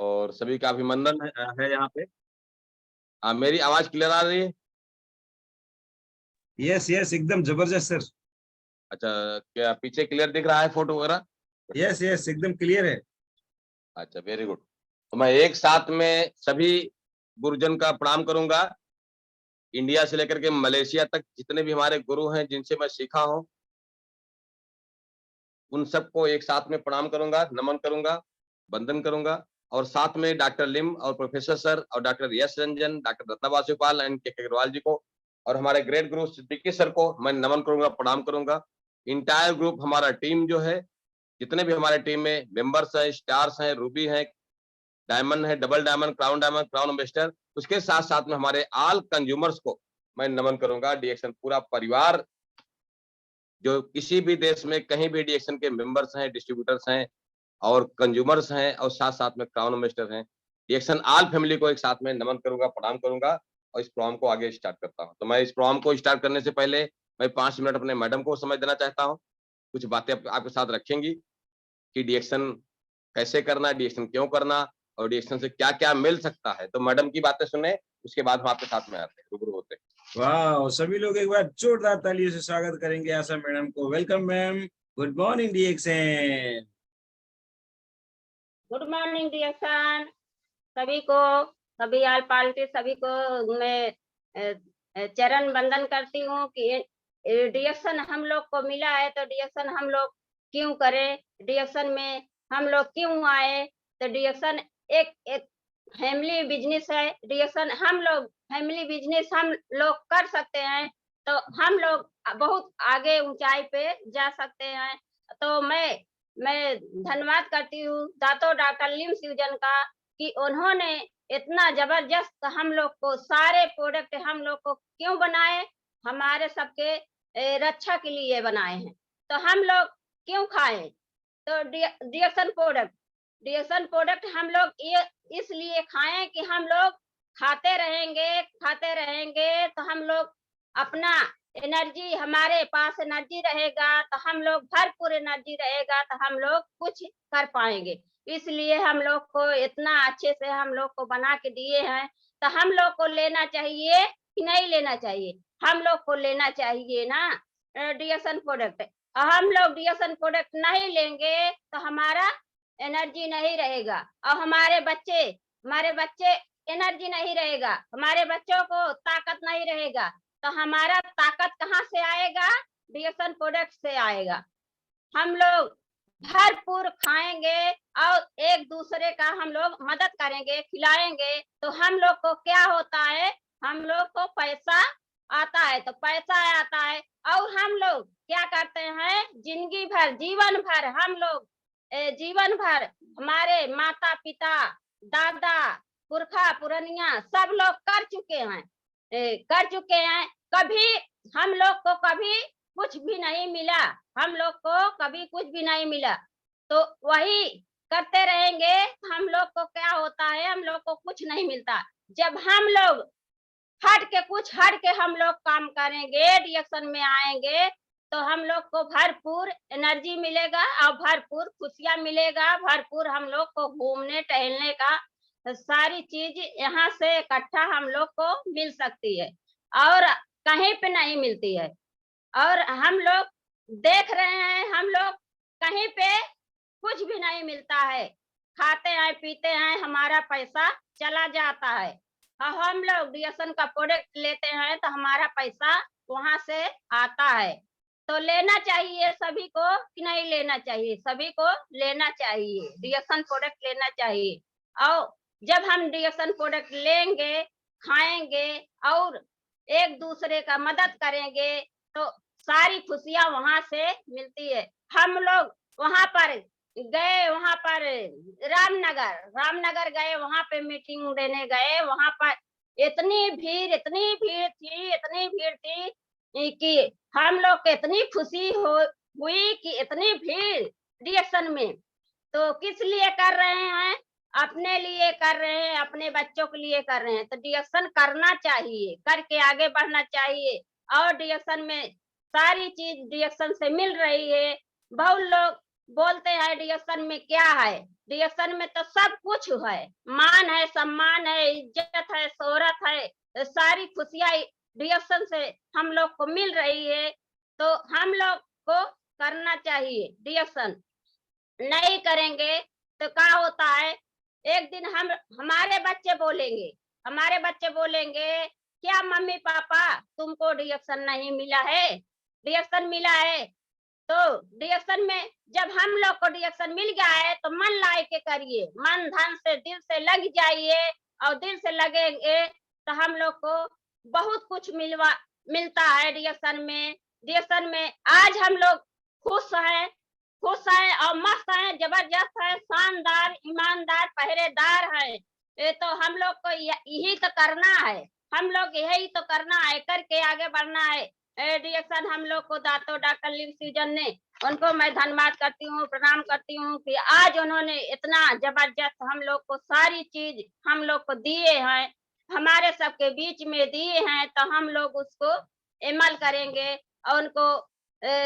और सभी का अभिनंदन है यहाँ पे। मेरी आवाज क्लियर आ रही है? यस यस, एकदम जबरदस्त सर। अच्छा, क्या पीछे क्लियर दिख रहा है फोटो वगैरह? यस यस, एकदम क्लियर है। अच्छा, वेरी गुड। तो मैं एक साथ में सभी गुरुजन का प्रणाम करूंगा। इंडिया से लेकर के मलेशिया तक जितने भी हमारे गुरु हैं जिनसे मैं सीखा हूँ, उन सबको एक साथ में प्रणाम करूंगा, नमन करूंगा, वंदन करूंगा। और साथ में डॉक्टर लिम और प्रोफेसर सर और doctor Yash Ranjan, doctor Ratna Vasupal and K Agrawal जी को और हमारे ग्रेट गुरु सिद्दीकी सर को मैं नमन करूंगा, प्रणाम करूंगा। इंटायर ग्रुप हमारा टीम जो है, जितने भी हमारे टीम में मेंबर्स हैं, स्टार्स हैं, रूबी हैं, डायमंड है, डबल डायमंड, क्राउन एम्बेसडर, उसके साथ साथ में हमारे ऑल कंज्यूमर्स को मैं नमन करूंगा। डीएक्शन पूरा परिवार जो किसी भी देश में कहीं भी डीएक्शन के मेंबर्स हैं, डिस्ट्रीब्यूटर्स हैं और कंज्यूमर्स हैं और साथ साथ में क्राउन एम्बेसडर हैं, डीएक्शन ऑल फैमिली को एक साथ में नमन करूंगा, प्रणाम करूंगा और इस प्रोग्राम को आगे स्टार्ट करता हूं। तो मैं इस प्रोग्राम को स्टार्ट करने से पहले मैं 5 मिनट अपने मैडम को समय देना चाहता हूं। कुछ बातें आपके साथ रखेंगी कि डीएक्शन कैसे करना, डीएक्शन क्यों करना और डीएक्शन से क्या क्या मिल सकता है। तो मैडम की बातें सुने, उसके बाद हम आपके साथ में आते हैं, रूबरू होते हैं। वाह, सभी लोग एक बार जोरदार तालियों से स्वागत करेंगे आशा मैडम को। वेलकम मैम, गुड मॉर्निंग डीएक्शन। गुड मॉर्निंग डियक्शन सभी को, सभी आल पार्टी सभी को मैं चरण वंदन करती हूँ कि डियक्शन हम लोग को मिला है तो डियक्शन हम लोग क्यों करें, डियक्शन में हम लोग क्यों आए। तो डियक्शन एक एक फैमिली बिजनेस है। डियक्शन हम लोग फैमिली बिजनेस हम लोग कर सकते हैं तो हम लोग बहुत आगे ऊंचाई पे जा सकते हैं। तो मैं धन्यवाद करती हूँ दातो डॉक्टर लिम सिवजन का कि उन्होंने इतना जबरदस्त हम लोग को सारे प्रोडक्ट हम लोग को क्यों बनाए, हमारे सबके रक्षा के लिए बनाए हैं। तो हम लोग क्यों खाएं, तो डिएक्शन प्रोडक्ट हम लोग ये इसलिए खाएं कि हम लोग खाते रहेंगे तो हम लोग अपना एनर्जी, हमारे पास एनर्जी रहेगा तो हम लोग भरपूर एनर्जी रहेगा तो हम लोग कुछ कर पाएंगे। इसलिए हम लोग को इतना अच्छे से हम लोग को बना के दिए हैं। तो हम लोग को लेना चाहिए कि नहीं लेना चाहिए? हम लोग को लेना चाहिए ना डीएसएन प्रोडक्ट। हम लोग डीएसएन प्रोडक्ट नहीं लेंगे तो हमारा एनर्जी नहीं रहेगा और हमारे बच्चे एनर्जी नहीं रहेगा, हमारे बच्चों को ताकत नहीं रहेगा। तो हमारा ताकत कहाँ से आएगा? डीएसएन प्रोडक्ट से आएगा। हम लोग भरपूर खाएंगे और एक दूसरे का हम लोग मदद करेंगे, खिलाएंगे तो हम लोग को क्या होता है, हम लोग को पैसा आता है। तो पैसा आता है और हम लोग क्या करते हैं, जिंदगी भर जीवन भर हमारे माता पिता दादा पुरखा पुरनिया सब लोग कर चुके हैं। कभी हम लोग को कभी कुछ भी नहीं मिला, हम लोग को कभी कुछ भी नहीं मिला तो वही करते रहेंगे। हम लोग को क्या होता है, हम लोग को कुछ नहीं मिलता। जब हम लोग हट के हम लोग काम करेंगे, डिएक्शन में आएंगे तो हम लोग को भरपूर एनर्जी मिलेगा और भरपूर खुशियां मिलेगा, भरपूर हम लोग को घूमने टहलने का सारी चीज यहाँ से इकट्ठा हम लोग को मिल सकती है और कहीं पे नहीं मिलती है। और हम लोग देख रहे हैं, हम लोग कहीं पे कुछ भी नहीं मिलता है, खाते हैं पीते हैं, हमारा पैसा चला जाता है। और हम लोग डीएसएन का प्रोडक्ट लेते हैं तो हमारा पैसा वहां से आता है। तो लेना चाहिए सभी को कि नहीं लेना चाहिए? सभी को लेना चाहिए, डीएसएन प्रोडक्ट लेना चाहिए। और जब हम डीएसएन प्रोडक्ट लेंगे, खाएंगे और एक दूसरे का मदद करेंगे तो सारी खुशियां वहां से मिलती है। हम लोग वहां पर गए, वहां पर रामनगर गए, वहां पे मीटिंग देने गए, वहां पर इतनी भीड़ थी कि हम लोग को इतनी खुशी हुई कि इतनी भीड़ डीएक्शन में। तो किस लिए कर रहे हैं? अपने लिए कर रहे हैं, अपने बच्चों के लिए कर रहे हैं। तो डीएक्शन करना चाहिए, करके आगे बढ़ना चाहिए। और डीएक्शन में सारी चीज डीएक्शन से मिल रही है। बहुत लोग बोलते हैं डिएक्शन में क्या है, डिएक्शन में तो सब कुछ है, मान है, सम्मान है, इज्जत है, शोहरत है, सारी खुशियां डिएक्शन से हम लोग को मिल रही है। तो हम लोग को करना चाहिए डिएक्शन, नहीं करेंगे तो क्या होता है, एक दिन हमारे बच्चे बोलेंगे, हमारे बच्चे बोलेंगे क्या मम्मी पापा तुमको डिएक्शन नहीं मिला है, डिएक्शन मिला है। तो डिएक्शन में जब हम लोग को डिएक्शन मिल गया है तो मन ला के करिए, मन धन से दिल से लग जाइए, और दिल से लगेंगे तो हम लोग को बहुत कुछ मिलता है डिएक्शन में। डिएक्शन में आज हम लोग खुश हैं, खुश है और मस्त है, जबरदस्त है, शानदार, ईमानदार, पहरेदार है। ये तो हम लोग को यही तो करना है, हम लोग यही तो करना है, करके आगे बढ़ना है। डिएक्शन हम लोग को दातो डॉक्टर लिव सीजन ने, उनको मैं धन्यवाद करती हूँ, प्रणाम करती हूँ कि आज उन्होंने इतना जबरदस्त हम लोग को सारी चीज हम लोग को दिए हैं, हमारे सबके बीच में दिए हैं, तो हम लोग उसको अमल करेंगे और उनको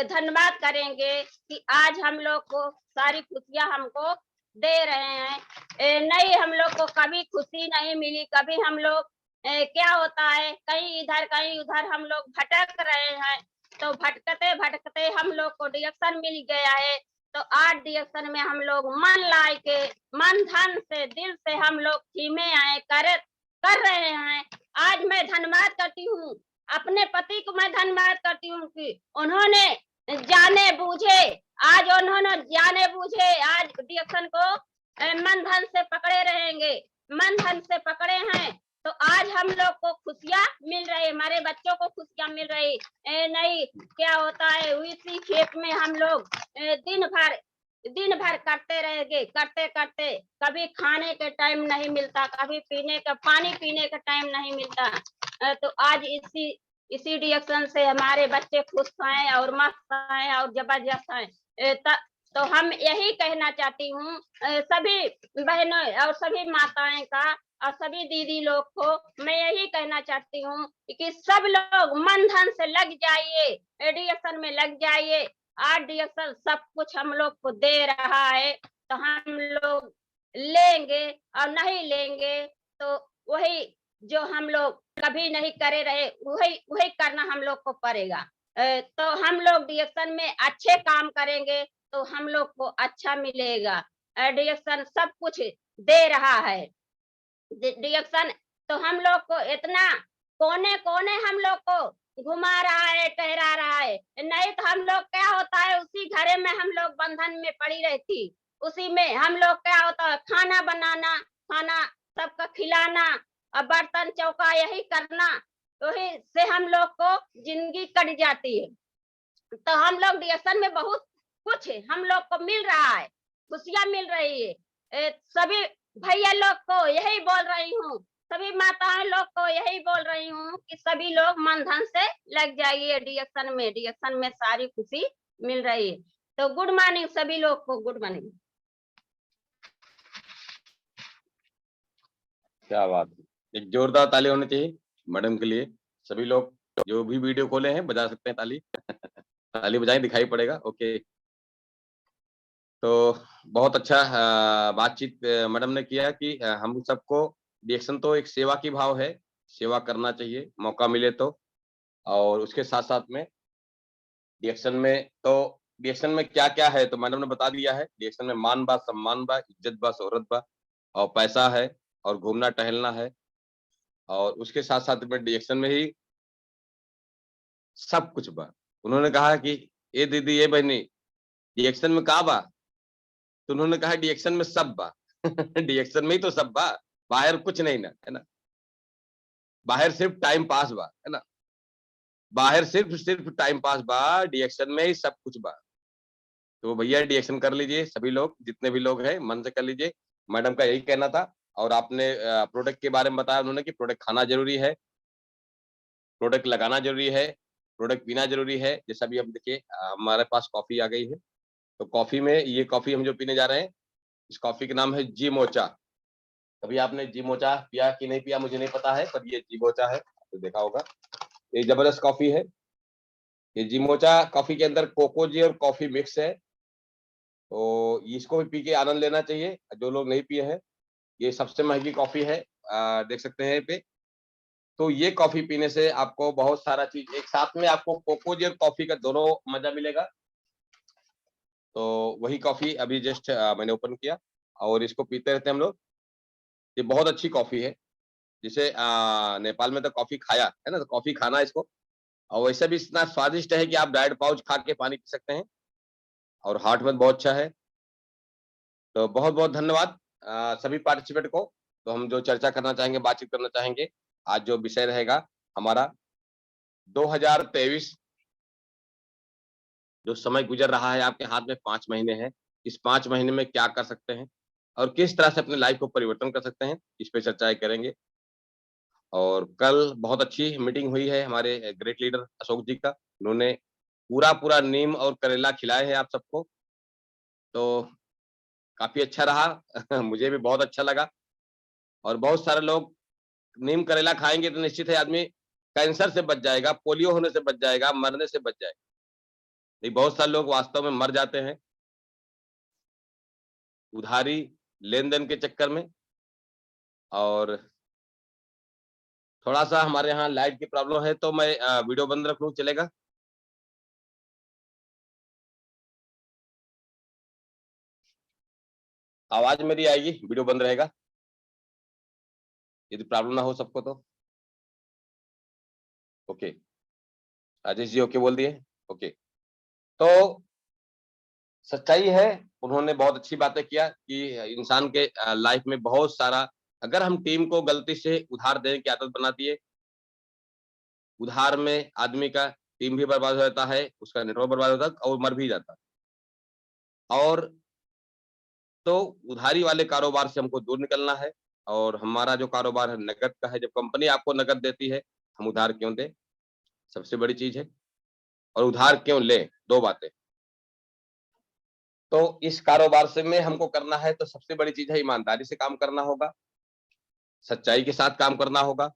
धन्यवाद करेंगे कि आज हम लोग को सारी खुशियां हमको दे रहे हैं। नहीं, हम लोग को कभी खुशी नहीं मिली, कभी हम लोग क्या होता है कहीं इधर कहीं उधर हम लोग भटक रहे हैं, तो भटकते भटकते हम लोग को डिएक्शन मिल गया है। तो आज डिएक्शन में हम लोग मन ला के, मन धन से, दिल से हम लोग थीमे आए कर रहे हैं। आज मैं धन्यवाद करती हूँ, अपने पति को मैं धन्यवाद करती हूँ कि उन्होंने जाने बूझे, आज उन्होंने जाने बूझे आज डिएक्शन को मन धन से पकड़े रहेंगे, मन धन से पकड़े हैं, तो आज हम लोग को खुशियां मिल रही, हमारे बच्चों को खुशियां मिल रही। नहीं, क्या होता है इसी खेत में हम लोग दिन भर करते रहेंगे, करते करते कभी खाने के टाइम नहीं मिलता, कभी पानी पीने का टाइम नहीं मिलता। तो आज इसी डिएक्शन से हमारे बच्चे खुश हैं और मस्त हैं और जबरदस्त हैं। तो हम यही कहना चाहती हूँ सभी बहनों और सभी माताएं का और सभी दीदी लोग को मैं यही कहना चाहती हूँ कि सब लोग मन धन से लग जाइए, डिएक्शन में लग जाइए। आज डिएक्शन सब कुछ हम लोग को दे रहा है, तो हम लोग लेंगे, और नहीं लेंगे तो वही जो हम लोग कभी नहीं करे रहे वही वही करना हम लोग को पड़ेगा। तो हम लोग डिएक्शन में अच्छे काम करेंगे तो हम लोग को अच्छा मिलेगा। डिएक्शन सब कुछ दे रहा है, डिएक्शन तो हम लोग को इतना कोने कोने हम लोग को घुमा रहा है, टहरा रहा है। नहीं तो हम लोग क्या होता है उसी घरे में हम लोग बंधन में पड़ी रहती, उसी में हम लोग क्या होता है खाना बनाना, खाना सबका खिलाना और बर्तन चौका यही करना, वही से हम लोग को जिंदगी कट जाती है। तो हम लोग डिएक्शन में बहुत कुछ हम लोग को मिल रहा है, खुशियां मिल रही है। सभी भैया लोग को यही बोल रही हूँ, सभी माताएं लोग को यही बोल रही हूँ कि सभी लोग मन धन से लग जाइए डिएक्शन में, डिएक्शन में सारी खुशी मिल रही है। तो गुड मॉर्निंग सभी लोग को, गुड मॉर्निंग। क्या बात है, एक जोरदार ताली होनी चाहिए मैडम के लिए। सभी लोग जो भी वीडियो खोले हैं बजा सकते हैं ताली। ताली बजाएं, दिखाई पड़ेगा। ओके, तो बहुत अच्छा बातचीत मैडम ने किया कि हम सबको डिएक्शन तो एक सेवा की भाव है, सेवा करना चाहिए मौका मिले तो। और उसके साथ साथ में डिएक्शन में क्या क्या है तो मैडम ने बता दिया है। डिएक्शन में मान बा, सम्मान बा, इज्जत बा, शोहरत बा, और पैसा है, और घूमना टहलना है। और उसके साथ साथ में डिएक्शन में ही सब कुछ बा। उन्होंने कहा कि ए दीदी ए बहनी डिएक्शन में का बा, तो उन्होंने कहा डिएक्शन में सब बा। डिएक्शन में ही तो सब बा, बाहर कुछ नहीं ना, है ना। बाहर सिर्फ टाइम पास बा, है ना। बाहर सिर्फ टाइम पास बा, डिएक्शन में ही सब कुछ बा। तो भैया डिएक्शन कर लीजिए, सभी लोग जितने भी लोग हैं मन से कर लीजिए। मैडम का यही कहना था। और आपने प्रोडक्ट के बारे में बताया उन्होंने कि प्रोडक्ट खाना जरूरी है, प्रोडक्ट लगाना जरूरी है, प्रोडक्ट पीना जरूरी है। जैसा भी अब देखिए हमारे पास कॉफी आ गई है, तो कॉफी में ये कॉफी हम जो पीने जा रहे हैं, इस कॉफी का नाम है जी मोचा। कभी आपने जी मोचा पिया कि नहीं पिया मुझे नहीं पता है, पर ये जी मोचा है, तो देखा होगा। ये जबरदस्त कॉफी है। ये जी मोचा कॉफी के अंदर कोको जी और कॉफी मिक्स है। तो इसको भी पी के आनंद लेना चाहिए जो लोग नहीं पिए हैं। ये सबसे महंगी कॉफी है, देख सकते हैं यहाँ पे। तो ये कॉफी पीने से आपको बहुत सारा चीज एक साथ में, आपको कोकोजी और कॉफी का दोनों मजा मिलेगा। तो वही कॉफी अभी जस्ट मैंने ओपन किया और इसको पीते रहते हैं हम लोग। ये बहुत अच्छी कॉफी है, जिसे नेपाल में तो कॉफी खाया है ना, तो कॉफी खाना इसको। और वैसे भी इतना स्वादिष्ट है कि आप डायरेक्ट पाउच खा के पानी पी सकते हैं और हार्ट में बहुत अच्छा है। तो बहुत बहुत धन्यवाद सभी पार्टिसिपेंट को। तो हम जो चर्चा करना चाहेंगे, बातचीत करना चाहेंगे, आज जो विषय रहेगा हमारा 2023 जो समय गुजर रहा है, आपके हाथ में 5 महीने हैं। इस 5 महीने में क्या कर सकते हैं और किस तरह से अपनी लाइफ को परिवर्तन कर सकते हैं, इस पे चर्चाएँ करेंगे। और कल बहुत अच्छी मीटिंग हुई है हमारे ग्रेट लीडर अशोक जी का। उन्होंने पूरा नीम और करेला खिलाए हैं आप सबको, तो काफ़ी अच्छा रहा। मुझे भी बहुत अच्छा लगा। और बहुत सारे लोग नीम करेला खाएँगे तो निश्चित है आदमी कैंसर से बच जाएगा, पोलियो होने से बच जाएगा, मरने से बच जाएगा। नहीं, बहुत सारे लोग वास्तव में मर जाते हैं, उधारी लेन-देन के चक्कर में। और थोड़ा-सा हमारे यहाँ लाइट की प्रॉब्लम है, तो मैं वीडियो बंद रख लूँ, चलेगा? आवाज़ मेरी आएगी, वीडियो बंद रहेगा? यदि प्रॉब्लम ना हो सबको तो? ओके। राजेश जी ओके बोल दिए? ओके। तो सच्चाई है, उन्होंने बहुत अच्छी बातें किया कि इंसान के लाइफ में बहुत सारा, अगर हम टीम को गलती से उधार देने की आदत बना दिए, उधार में आदमी का टीम भी बर्बाद हो जाता है, उसका नेटवर्क बर्बाद होता है और मर भी जाता है। और तो उधारी वाले कारोबार से हमको दूर निकलना है और हमारा जो कारोबार है नकद का है। जब कंपनी आपको नकद देती है, हम उधार क्यों दें? सबसे बड़ी चीज़ है। और उधार क्यों लें? 2 बातें। तो इस कारोबार से में हमको करना है, तो सबसे बड़ी चीज़ है ईमानदारी से काम करना होगा, सच्चाई के साथ काम करना होगा,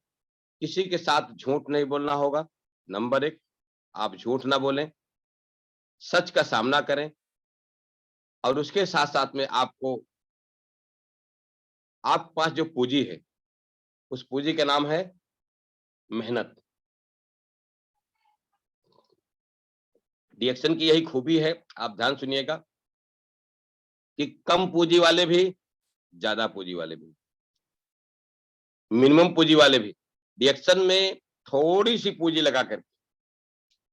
किसी के साथ झूठ नहीं बोलना होगा। नंबर 1, आप झूठ ना बोलें, सच का सामना करें और उसके साथ-साथ में आपको आपके पास जो पूँजी है, उस पूँजी का नाम है मेहनत। डीएक्शन की यही खूबी है, आप ध्यान सुनिएगा कि कम पूँजी वाले भी, ज़्यादा पूँजी वाले भी, मिनिमम पूँजी वाले भी, डीएक्शन में थोड़ी-सी पूँजी लगा कर,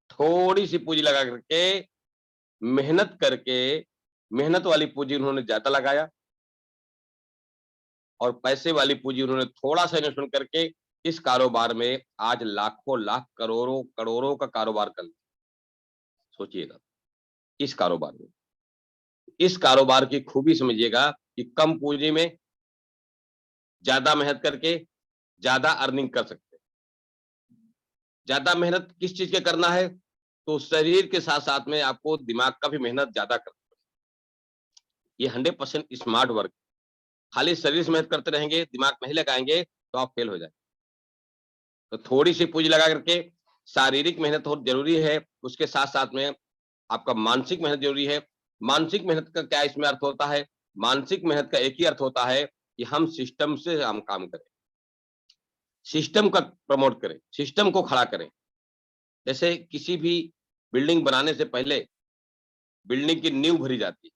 थोड़ी-सी पूँजी लगा करके, मेहनत करके, मेहनत वाली पूँजी उन्होंने ज़्यादा लगाया और पैसे वाली पूँजी उन्होंने थोड़ा-सा इन्वेस्टमेंट करके इस कारोबार में आज लाखों लाख, करोड़ों करोड़ों का कारोबार कर लिया। सोचिएगा, इस कारोबार में। इस कारोबार की खूबी समझिएगा कि कम पूँजी में ज़्यादा मेहनत करके ज़्यादा अर्निंग कर सकते हैं। ज़्यादा मेहनत किस चीज़ के करना है? तो शरीर के साथ-साथ में आपको दिमाग का भी मेहनत ज़्यादा करना है। ये 100% स्मार्ट वर्क। खाली शरीर से मेहनत करते रहेंगे, दिमाग नहीं लगाएँगे, तो आप फेल हो जाएँगे। तो थोड़ी-सी पूँजी लगा करके शारीरिक मेहनत बहुत ज़रूरी है, उसके साथ-साथ में आपका मानसिक मेहनत ज़रूरी है। मानसिक मेहनत का क्या इसमें अर्थ होता है? मानसिक मेहनत का एक ही अर्थ होता है कि हम सिस्टम से हम काम करें। सिस्टम का प्रमोट करें, सिस्टम को खड़ा करें। जैसे किसी भी बिल्डिंग बनाने से पहले बिल्डिंग की नींव भरी जाती है,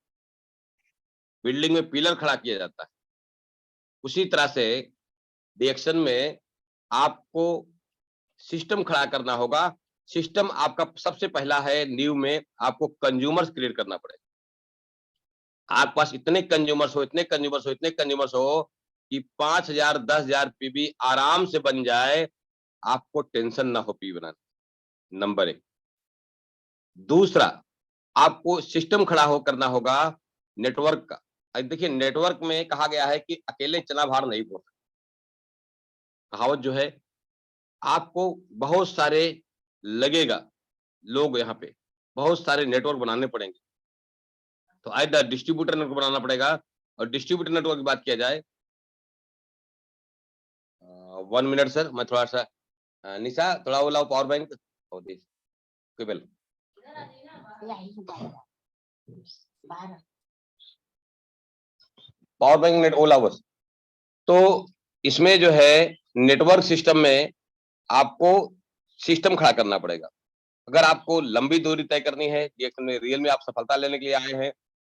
बिल्डिंग में पिलर खड़ा किया जाता है। उसी तरह से रिएक्शन में आपको सिस्टम खड़ा करना होगा। सिस्टम आपका सबसे पहला है, नींव में आपको कंज्यूमर्स क्रिएट करना पड़ेगा। आपके पास इतने कंज्यूमर्स हो, इतने कंज्यूमर्स हो, इतने कंज्यूमर्स हो कि 5,000 10,000 पीबी आराम से बन जाए, आपको टेंशन ना हो पीबी बनाने, नंबर 1। दूसरा, आपको सिस्टम खड़ा हो करना होगा नेटवर्क का। देखिए नेटवर्क में कहा गया है कि अकेले चना भार नहीं फोड़ सकते। कहावत जो है, आपको बहुत सारे लगेगा लोग यहाँ पे, बहुत सारे नेटवर्क बनाने पड़ेंगे। तो आइदर डिस्ट्रीब्यूटर नेटवर्क बनाना पड़ेगा। और डिस्ट्रीब्यूटर नेटवर्क की बात किया जाए, 1 मिनट सर, मैं थोड़ा-सा निशा थोड़ा वो लाओ पावर बैंक और दिस केबल। पावर बैंक नेट ओला बस। तो इसमें जो है नेटवर्क सिस्टम में आपको सिस्टम खड़ा करना पड़ेगा। अगर आपको लंबी दूरी तय करनी है, DXN में रियल में आप सफलता लेने के लिए आए हैं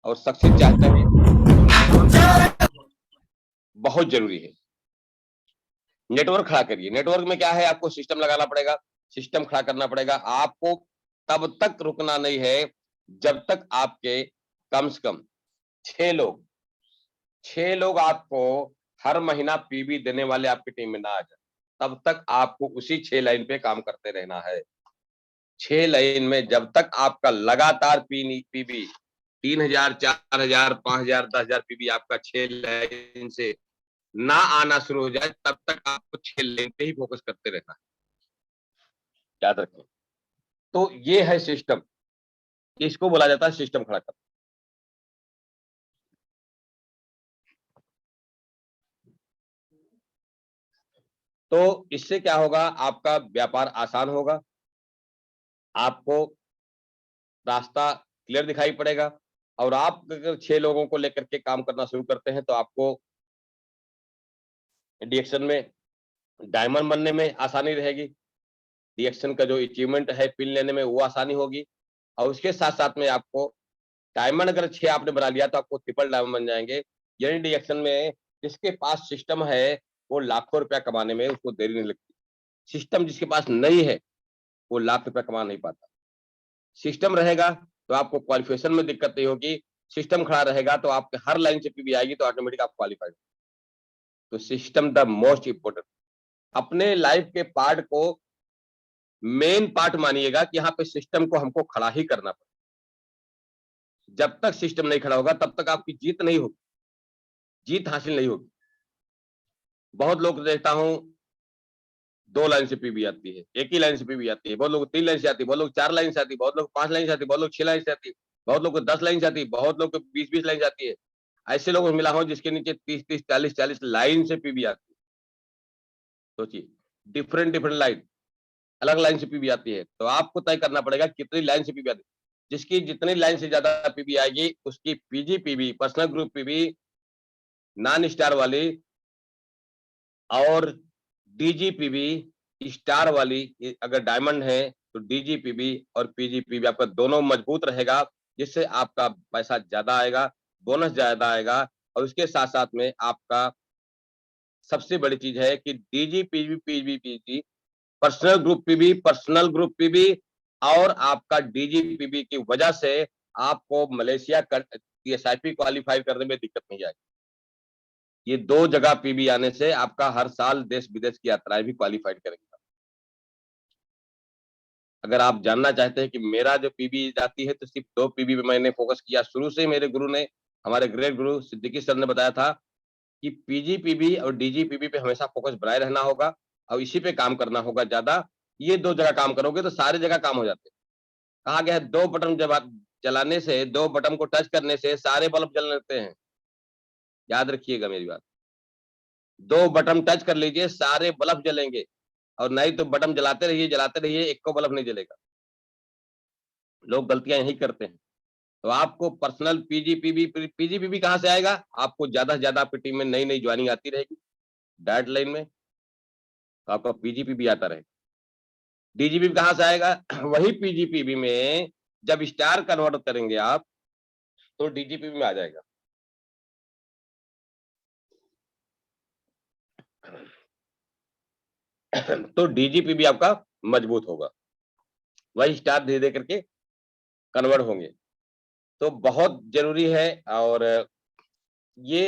और सक्सेस चाहते हैं, तो नेटवर्क बहुत जरूरी है। नेटवर्क खड़ा करिए। नेटवर्क में क्या है, आपको सिस्टम लगाना पड़ेगा, सिस्टम खड़ा करना पड़ेगा। आपको तब तक रुकना नहीं है जब तक आपके कम से कम 6 लोग आपको हर महीना पीबी देने वाले आपकी टीम में ना आ जाए, तब तक आपको उसी 6 लाइन पे काम करते रहना है। 6 लाइन में जब तक आपका लगातार पीबी 3000, 4000, 5000, 10,000 पीबी आपका 6 लाइन से ना आना शुरू हो जाए, तब तक आपको 6 लाइन पे ही फोकस करते रहना है। याद रखें। तो ये है सिस्टम, इसको बोला जाता है सिस्टम खड़ा करना। तो इससे क्या होगा, आपका व्यापार आसान होगा, आपको रास्ता क्लियर दिखाई पड़ेगा। और आप अगर 6 लोगों को लेकर के काम करना शुरू करते हैं, तो आपको DXN में डायमंड बनने में आसानी रहेगी। DXN का जो अचीवमेंट है पिन लेने में वो आसानी होगी। और उसके साथ-साथ में आपको डायमंड अगर 6 आपने बना लिया, तो आपको ट्रिपल डायमंड बन जाएँगे। यानी DXN में जिसके पास सिस्टम है, वो लाखों रुपया कमाने में उसको देरी नहीं लगती। सिस्टम जिसके पास नहीं है, वो लाख रुपया कमा नहीं पाता। सिस्टम रहेगा तो आपको क्वालिफिकेशन में दिक्कत नहीं होगी। सिस्टम खड़ा रहेगा तो आपके हर लाइन से पीबी आएगी, तो ऑटोमेटिक आप क्वालिफाइड। तो सिस्टम द मोस्ट इम्पोर्टेंट। अपने लाइफ के पार्ट को मेन पार्ट मानिएगा कि यहाँ पे सिस्टम को हमको खड़ा ही करना पड़ेगा। जब तक सिस्टम नहीं खड़ा होगा, तब तक आपकी जीत नहीं होगी, जीत हासिल नहीं होगी। बहुत लोग देखता हूँ 2 लाइन से पीबी आती है, एक ही लाइन से पीबी आती है, बहुत लोग को 3 लाइन से आती है, बहुत लोग 4 लाइन से आती है, बहुत लोग 5 लाइन से आती है, बहुत लोग 6 लाइन से आती है, बहुत लोग को 10 लाइन से आती है, बहुत लोग को 20-20 लाइन से आती है। ऐसे लोगों को मिला हूँ जिसके नीचे 30-30, 40-40 लाइन से पीबी आती है। सोचिए, डिफरेंट लाइन, अलग लाइन से पीबी आती है। तो आपको तय करना पड़ेगा कितनी लाइन से पीबी आती है। जिसकी जितनी लाइन से ज्यादा पीबी आएगी, उसकी PG PB, personal group PB, non star वाली और DG पीबी स्टार वाली, अगर डायमंड है तो DG पीबी और PG पीबी आपका दोनों मजबूत रहेगा, जिससे आपका पैसा ज्यादा आएगा, बोनस ज्यादा आएगा। और उसके साथ-साथ में आपका सबसे बड़ी चीज है कि DG PB, PG PB, personal group PB और आपका DG पीबी की वजह से आपको मलेशिया SIP क्वालीफाई करने में दिक्कत नहीं आएगी। ये 2 जगह पीबी आने से आपका हर साल देश-विदेश की यात्राएँ भी क्वालीफाइड करेंगे। अगर आप जानना चाहते हैं कि मेरा जो पीबी जाती है, तो सिर्फ 2 पीबी पे मैंने फोकस किया। शुरू से ही मेरे गुरु ने, हमारे ग्रेट गुरु सिद्दीकी सर ने बताया था कि PG पीबी और DG पीबी पे हमेशा फोकस बनाए रहना होगा और इसी पे काम करना होगा ज़्यादा। ये 2 जगह काम करोगे तो सारी जगह काम हो जाते हैं। कहा गया है 2 बटन जब आप चलाने से, 2 बटन को टच करने से सारे बल्ब जलने लगते हैं। याद रखिएगा मेरी बात। 2 बटन टच कर लीजिए, सारे बल्ब जलेंगे और नहीं तो बटन जलाते रहिए, एक को बल्ब नहीं जलेगा। लोग गलतियाँ यही करते हैं। तो आपको पर्सनल PG पीबी कहाँ से आएगा? आपको ज़्यादा से ज़्यादा आपकी टीम में नई-नई जॉइनिंग आती रहेगी, डायरेक्ट लाइन में, तो आपका PG पीबी आता रहेगा। DG पीबी कहाँ से आएगा? वही PG पीबी में जब स्टार कन्वर्ट करेंगे आप, तो DG पीबी में आ जाएगा। तो DG पीबी आपका मजबूत होगा। वही स्टार धीरे-धीरे करके कन्वर्ट होंगे। तो बहुत ज़रूरी है और ये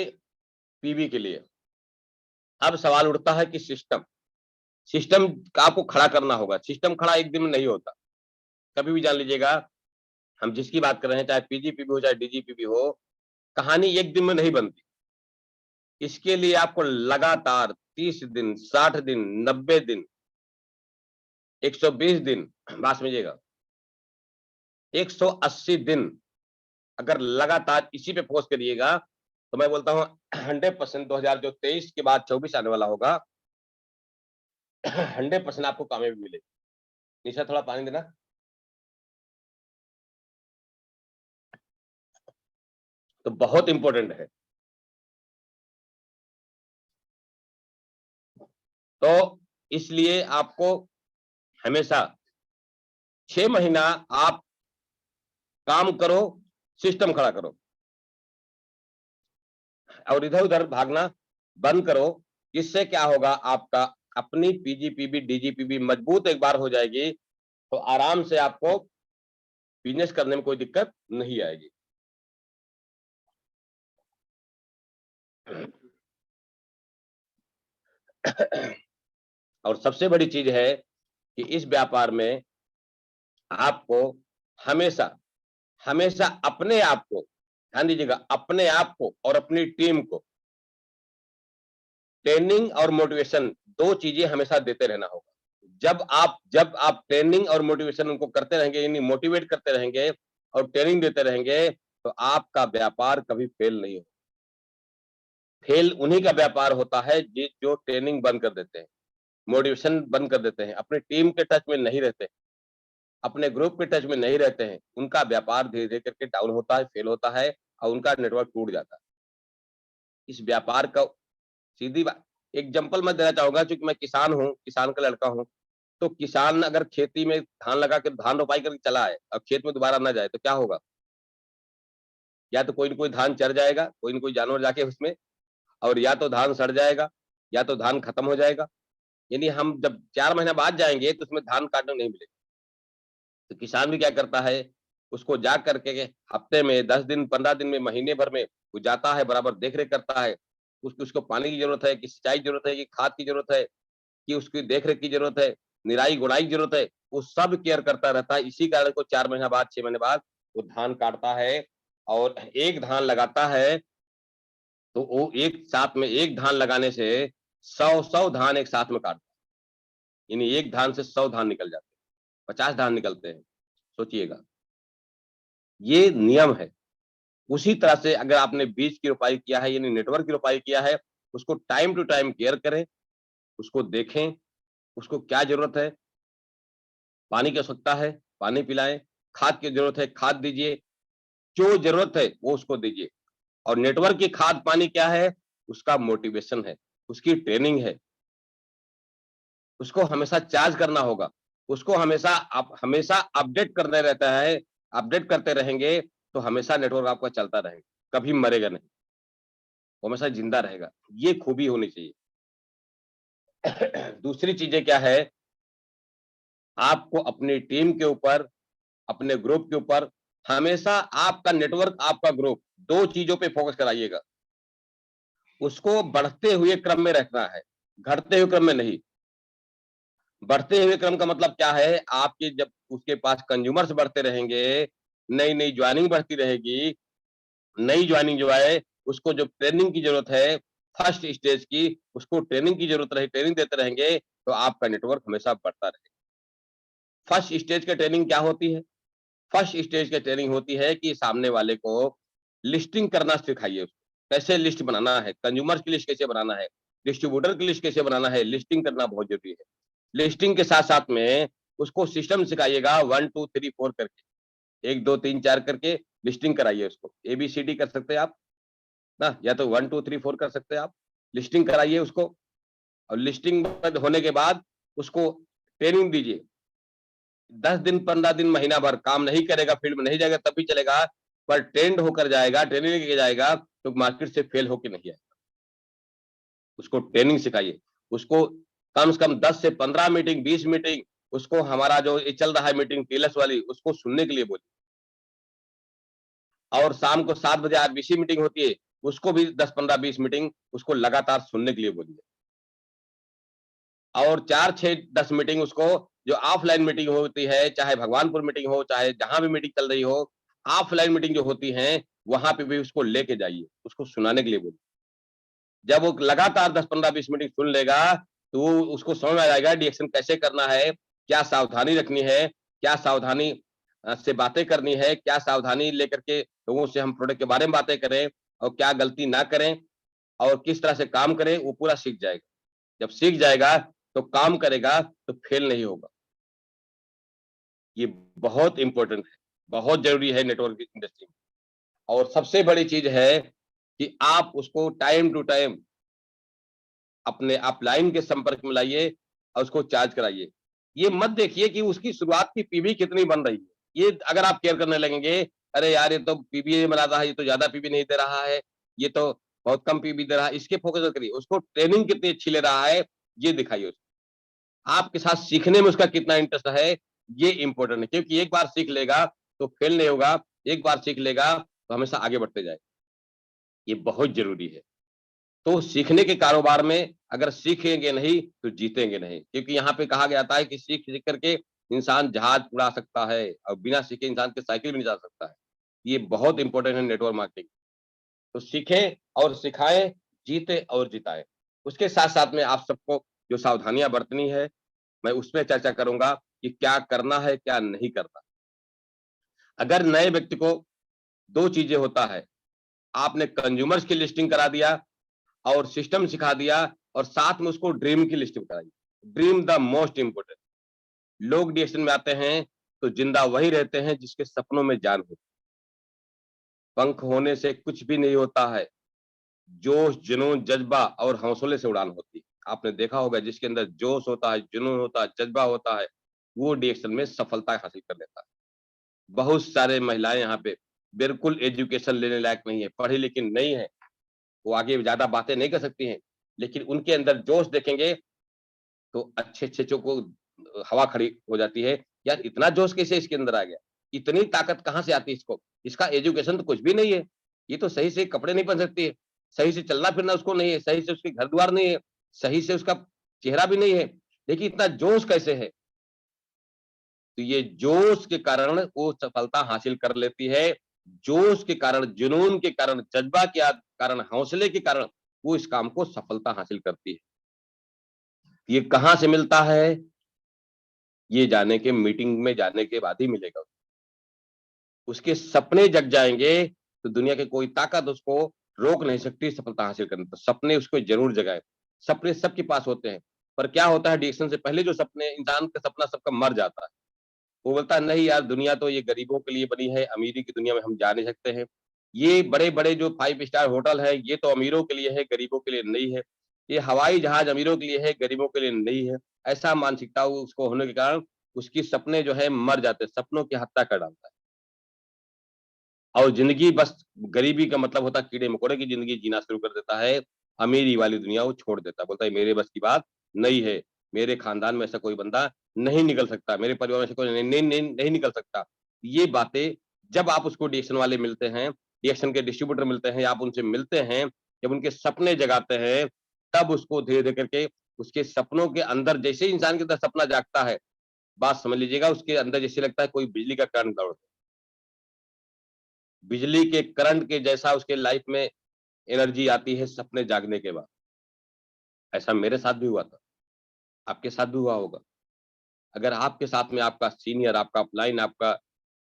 पीबी के लिए। अब सवाल उठता है कि सिस्टम का आपको खड़ा करना होगा। सिस्टम खड़ा एक दिन में नहीं होता। कभी भी जान लीजिएगा, हम जिसकी बात कर रहे हैं, चाहे PG पीबी हो, चाहे DG पीबी हो, कहानी एक दिन में नहीं बनती। इसके लिए आपको लगातार 30 दिन, 60 दिन, 90 दिन, 120 दिन, बात समझिएगा, 180 दिन अगर लगातार इसी पे फोकस करिएगा, तो मैं बोलता हूँ 100% 2023 के बाद 24 आने वाला होगा, 100% आपको कामयाबी मिलेगी। निशा थोड़ा पानी देना। तो बहुत इंपॉर्टेंट है। तो इसलिए आपको हमेशा 6 महीना आप काम करो, सिस्टम खड़ा करो और इधर-उधर भागना बंद करो। इससे क्या होगा, आपका अपनी पीजीपीबी, डीजीपीबी मजबूत एक बार हो जाएगी, तो आराम से आपको बिज़नेस करने में कोई दिक्कत नहीं आएगी। और सबसे बड़ी चीज़ है कि इस व्यापार में आपको हमेशा, हमेशा अपने आप को, ध्यान दीजिएगा, अपने आप को और अपनी टीम को ट्रेनिंग और मोटिवेशन 2 चीज़ें हमेशा देते रहना होगा। जब आप ट्रेनिंग और मोटिवेशन उनको करते रहेंगे, यानी मोटिवेट करते रहेंगे और ट्रेनिंग देते रहेंगे, तो आपका व्यापार कभी फेल नहीं होगा। फेल उन्हीं का व्यापार होता है जो ट्रेनिंग बंद कर देते हैं, मोटिवेशन बंद कर देते हैं, अपनी टीम के टच में नहीं रहते, अपने ग्रुप के टच में नहीं रहते हैं, उनका व्यापार धीरे-धीरे करके डाउन होता है, फेल होता है और उनका नेटवर्क टूट जाता है। इस व्यापार का सीधी बात एग्जांपल मैं देना चाहूँगा, चूँकि मैं किसान हूँ, किसान का लड़का हूँ, तो किसान अगर खेती में धान लगा के धान रोपाई करके चला आए और खेत में दोबारा ना जाए तो क्या होगा? या तो कोई न कोई धान चर जाएगा, कोई न कोई जानवर जाके उसमें, और या तो धान सड़ जाएगा, या तो धान खत्म हो जाएगा। यानी हम जब 4 महीना बाद जाएँगे तो उसमें धान काटने को नहीं मिलेगा। तो किसान भी क्या करता है, उसको जा करके के हफ्ते में 10 दिन, 15 दिन में, महीने भर में वो जाता है, बराबर देख-रेख करता है। उसको पानी की ज़रूरत है, कि सिंचाई की ज़रूरत है, कि खाद की ज़रूरत है, कि उसकी देख-रेख की ज़रूरत है, निराई-गुड़ाई की ज़रूरत है, वो सब केयर करता रहता है। इसी कारण को 4 महीना बाद, 6 महीने बाद वो धान काटता है और एक धान लगाता है, तो वो एक साथ में एक धान लगाने से 100-100 धान एक साथ में काटता है। यानी एक धान से 100 धान निकल जाते हैं, 50 धान निकलते हैं, सोचिएगा। ये नियम है। उसी तरह से अगर आपने बीज की रोपाई किया है, यानी नेटवर्क की रोपाई किया है, उसको टाइम टू टाइम केयर करें, उसको देखें, उसको क्या ज़रूरत है, पानी की आवश्यकता है, पानी पिलाएँ, खाद की ज़रूरत है, खाद दीजिए, जो ज़रूरत है वो उसको दीजिए। और नेटवर्क की खाद पानी क्या है? उसका मोटिवेशन है, उसकी ट्रेनिंग है, उसको हमेशा चार्ज करना होगा, उसको हमेशा अपडेट करते रहता है, अपडेट करते रहेंगे तो हमेशा नेटवर्क आपका चलता रहेगा, कभी मरेगा नहीं, वो हमेशा ज़िंदा रहेगा। ये खूबी होनी चाहिए। दूसरी चीज़ें क्या है, आपको अपनी टीम के ऊपर, अपने ग्रुप के ऊपर हमेशा आपका नेटवर्क, आपका ग्रुप 2 चीज़ों पे फोकस कराइएगा। उसको बढ़ते हुए क्रम में रखना है, घटते हुए क्रम में नहीं। बढ़ते हुए क्रम का मतलब क्या है, आपके जब उसके पास कंज्यूमर्स बढ़ते रहेंगे, नई-नई जॉइनिंग बढ़ती रहेगी, नई जॉइनिंग जो है, उसको जो ट्रेनिंग की ज़रूरत है, फर्स्ट स्टेज की, उसको ट्रेनिंग की ज़रूरत रहे, ट्रेनिंग देते रहेंगे, तो आपका नेटवर्क हमेशा बढ़ता रहेगा। फर्स्ट स्टेज की ट्रेनिंग क्या होती है? फर्स्ट स्टेज की ट्रेनिंग होती है कि सामने वाले को लिस्टिंग करना सिखाइए उसको। कैसे लिस्ट बनाना है, कंज्यूमर्स की लिस्ट कैसे बनाना है, डिस्ट्रीब्यूटर की लिस्ट कैसे बनाना है, लिस्टिंग करना बहुत ज़रूरी है। लिस्टिंग के साथ-साथ में उसको सिस्टम सिखाइएगा 1, 2, 3, 4 करके, 1, 2, 3, 4 करके लिस्टिंग कराइए उसको। एबीसीडी कर सकते हैं आप ना, या तो 1, 2, 3, 4 कर सकते हैं आप। लिस्टिंग कराइए उसको और लिस्टिंग होने के बाद उसको ट्रेनिंग दीजिए। 10 दिन, 15 दिन, महीना भर काम नहीं करेगा, फील्ड में नहीं जाएगा तब भी चलेगा, पर ट्रेंड होकर जाएगा, ट्रेनिंग लेके जाएगा, तो मार्केट से फेल होके नहीं आएगा। उसको ट्रेनिंग सिखाइए, उसको कम से कम 10 से 15 मीटिंग, 20 मीटिंग, उसको हमारा जो ये चल रहा है मीटिंग टीएलएस वाली, उसको सुनने के लिए बोलिए। और शाम को 7 बजे आरबीसी मीटिंग होती है, उसको भी 10, 15, 20 मीटिंग उसको लगातार सुनने के लिए बोलिए। और 4, 6, 10 मीटिंग उसको, जो ऑफलाइन मीटिंग होती है, चाहे भगवानपुर मीटिंग हो, चाहे जहाँ भी मीटिंग चल रही हो, ऑफलाइन मीटिंग जो होती हैं, वहाँ पे भी उसको लेके जाइए, उसको सुनाने के लिए बोलिए। जब वो लगातार 10, 15, 20 मीटिंग सुन लेगा, तो वो उसको समझ में आ जाएगा डिएक्शन कैसे करना है, क्या सावधानी रखनी है, क्या सावधानी से बातें करनी है, क्या सावधानी लेकर के लोगों से हम प्रोडक्ट के बारे में बातें करें और क्या गलती ना करें और किस तरह से काम करें, वो पूरा सीख जाएगा। जब सीख जाएगा, तो काम करेगा, तो फेल नहीं होगा। ये बहुत इम्पोर्टेंट है, बहुत ज़रूरी है नेटवर्क इंडस्ट्री में। और सबसे बड़ी चीज़ है कि आप उसको टाइम टू टाइम अपने आप लाइन के संपर्क में लाइए और उसको चार्ज कराइए। ये मत देखिए कि उसकी शुरुआत की पीबी कितनी बन रही है। ये अगर आप केयर करने लगेंगे, अरे यार ये तो पीबी बना रहा है, ये तो ज्यादा पीबी नहीं दे रहा है, ये तो बहुत कम पीबी दे रहा है, इसके फोकस मत करिए। उसको ट्रेनिंग कितनी अच्छी ले रहा है, ये दिखाइए उसको। आपके साथ सीखने में उसका कितना इंटरेस्ट है, ये इंपॉर्टेंट है, क्योंकि एक बार सीख लेगा तो फेल नहीं होगा, एक बार सीख लेगा तो हमेशा आगे बढ़ते जाएगा। ये बहुत जरूरी है। तो सीखने के कारोबार में अगर सीखेंगे नहीं तो जीतेंगे नहीं, क्योंकि यहाँ पे कहा गया था कि सीख सीख करके इंसान जहाज उड़ा सकता है और बिना सीखे इंसान के साइकिल भी नहीं चला सकता है। ये बहुत इंपॉर्टेंट है नेटवर्क मार्केटिंग। तो सीखें और सिखाएं, जीते और जिताएं। उसके साथ साथ में आप सबको जो सावधानियां बरतनी है, मैं उसमें चर्चा करूंगा कि क्या करना है क्या नहीं करना। अगर नए व्यक्ति को दो चीजें होता है, आपने कंज्यूमर्स की लिस्टिंग करा दिया और सिस्टम सिखा दिया और साथ में उसको ड्रीम की लिस्टिंग कराई। Dream the most important. लोग डिएक्शन में आते हैं तो जिंदा वही रहते हैं जिसके सपनों में जान होती। पंख होने से कुछ भी नहीं होता है, जोश जुनून जज्बा और हौसले से उड़ान होती है। आपने देखा होगा जिसके अंदर जोश होता है, जुनून होता है, जज्बा होता है, वो डिएक्शन में सफलता हासिल कर लेता है। बहुत सारे महिलाएं यहाँ पे बिल्कुल एजुकेशन लेने लायक नहीं है, पढ़ी लिखी नहीं है, वो आगे ज्यादा बातें नहीं कर सकती हैं, लेकिन उनके अंदर जोश देखेंगे तो अच्छे को हवा खड़ी हो जाती है। यार इतना जोश कैसे इसके अंदर आ गया, इतनी ताकत कहाँ से आती है इसको, इसका एजुकेशन तो कुछ भी नहीं है, ये तो सही से कपड़े नहीं पहन सकती है, सही से चलना फिरना उसको नहीं है, सही से उसके घर द्वार नहीं है, सही से उसका चेहरा भी नहीं है, लेकिन इतना जोश कैसे है। तो ये जोश के कारण वो सफलता हासिल कर लेती है। जोश के कारण, जुनून के कारण, जज्बा के कारण, हौसले के कारण वो इस काम को सफलता हासिल करती है। ये कहाँ से मिलता है, ये जाने के मीटिंग में जाने के बाद ही मिलेगा। उसके सपने जग जाएंगे तो दुनिया की कोई ताकत उसको रोक नहीं सकती सफलता हासिल करने। तो सपने उसको जरूर जगाए। सपने सबके पास होते हैं, पर क्या होता है डिसीजन से पहले जो सपने, इंसान का सपना सबका मर जाता है। वो बोलता है नहीं यार, दुनिया तो ये गरीबों के लिए बनी है, अमीरी की दुनिया में हम जा नहीं सकते हैं। ये बड़े-बड़े जो 5 स्टार होटल है, ये तो अमीरों के लिए है, गरीबों के लिए नहीं है। ये हवाई जहाज अमीरों के लिए है, गरीबों के लिए नहीं है। ऐसा मानसिकता उसको होने के कारण उसकी सपने जो है मर जाते हैं, सपनों की हत्या कर डालता है। और जिंदगी बस गरीबी का मतलब होता है कीड़े-मकोड़े की जिंदगी जीना शुरू कर देता है। अमीरी वाली दुनिया वो छोड़ देता है, बोलता है मेरे बस की बात नहीं है, मेरे खानदान में ऐसा कोई बंदा नहीं निकल सकता, मेरे परिवार में से कोई नहीं निकल सकता। ये बातें जब आप उसको डिएक्शन वाले मिलते हैं, डिएक्शन के डिस्ट्रीब्यूटर मिलते हैं, आप उनसे मिलते हैं, जब उनके सपने जगाते हैं, तब उसको धीरे-धीरे करके उसके सपनों के अंदर जैसे ही इंसान के अंदर सपना जागता है, बात समझ लीजिएगा उसके अंदर जैसे लगता है कोई बिजली का करंट दौड़, बिजली के करंट के जैसा उसके लाइफ में एनर्जी आती है सपने जागने के बाद। ऐसा मेरे साथ भी हुआ था, आपके साथ भी हुआ होगा। अगर आपके साथ में आपका सीनियर, आपका अपलाइन, आपका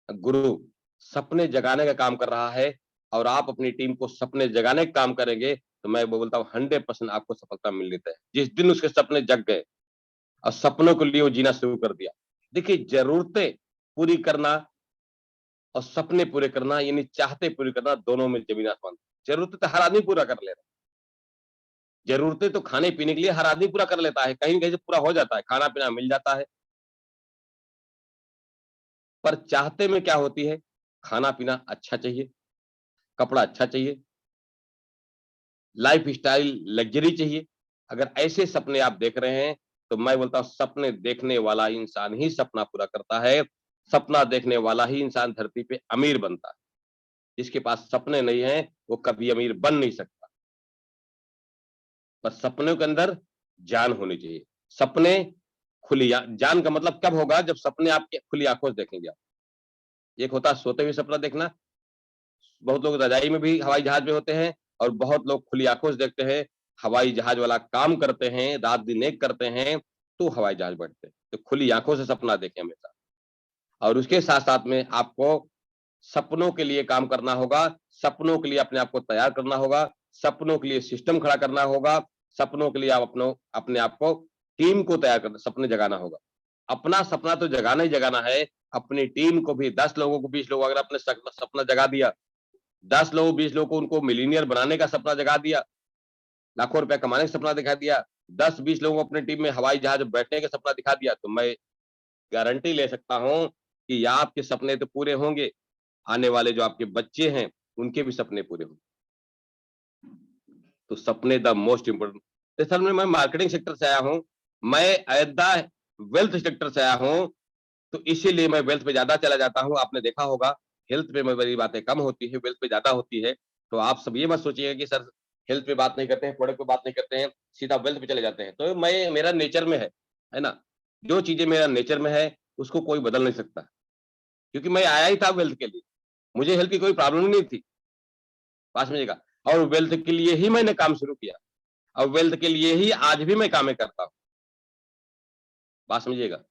गुरु सपने जगाने का काम कर रहा है और आप अपनी टीम को सपने जगाने का काम करेंगे, तो मैं बोलता हूँ 100% आपको सफलता मिल लेता है। जिस दिन उसके सपने जग गए और सपनों के लिए वो जीना शुरू कर दिया। देखिए ज़रूरतें पूरी करना और सपने पूरे करना यानी चाहते पूरी करना, दोनों में ज़मीन आसमान। ज़रूरतें तो हर आदमी पूरा कर ले रहा है। ज़रूरतें तो खाने-पीने के लिए हर आदमी पूरा कर लेता है, कहीं न कहीं से पूरा हो जाता है, खाना-पीना मिल जाता है। पर चाहते में क्या होती है? खाना-पीना अच्छा चाहिए, कपड़ा अच्छा चाहिए, लाइफ़स्टाइल लग्ज़री चाहिए। अगर ऐसे सपने आप देख रहे हैं, तो मैं बोलता हूँ सपने देखने वाला इंसान ही सपना पूरा करता है। सपना देखने वाला ही इंसान धरती पे अमीर बनता है। जिसके पास सपने नहीं हैं, वो कभी अमीर बन नहीं सकता। बस सपनों के अंदर जान होनी चाहिए। सपने खुली जान का मतलब कब होगा जब सपने आपके खुली आँखों से देखेंगे आप। एक होता है सोते हुए सपना देखना, बहुत लोग रज़ाई में भी हवाई जहाज में होते हैं और बहुत लोग खुली आँखों से देखते हैं, हवाई जहाज वाला काम करते हैं, रात-दिन एक करते हैं, तो हवाई जहाज बैठते हैं। तो खुली आँखों से सपना देखें हमेशा। और उसके साथ-साथ में आपको सपनों के लिए काम करना होगा, सपनों के लिए अपने आप को तैयार करना होगा, सपनों के लिए सिस्टम खड़ा करना होगा, सपनों के लिए आप अपने आप को टीम को तैयार करना, सपने जगाना होगा। अपना सपना तो जगाना ही जगाना है, अपनी टीम को भी 10 लोगों को 20 लोगों अगर अपने सपना जगा दिया, 10 लोगों 20 लोगों को उनको मिलियनियर बनाने का सपना जगा दिया, लाखों रुपया कमाने का सपना दिखा दिया, 10-20 लोगों को अपनी टीम में हवाई जहाज में बैठने का सपना दिखा दिया, तो मैं गारंटी ले सकता हूँ कि आपके सपने तो पूरे होंगे, आने वाले जो आपके बच्चे हैं, उनके भी सपने पूरे होंगे। तो सपने द मोस्ट इम्पोर्टेंट। असल में मैं मार्केटिंग सेक्टर से आया हूँ, मैं एट द वेल्थ सेक्टर से आया हूँ, तो इसीलिए मैं वेल्थ पे ज्यादा चला जाता हूँ। आपने देखा होगा हेल्थ पे मेरी बातें कम होती है, वेल्थ पे ज्यादा होती है। तो आप सब ये मत सोचिएगा कि सर हेल्थ पे बात नहीं करते हैं, प्रोडक्ट पे बात नहीं करते हैं, सीधा वेल्थ पे चले जाते हैं। तो मैं मेरा नेचर में है ना? जो चीजें मेरा नेचर में है उसको कोई बदल नहीं सकता, क्योंकि मैं आया ही था वेल्थ के लिए। मुझे हेल्थ की कोई प्रॉब्लम नहीं थी, बात समझिएगा। और वेल्थ के लिए ही मैंने काम शुरू किया, और वेल्थ के लिए ही आज भी मैं कामें करता हूँ, बात समझिएगा।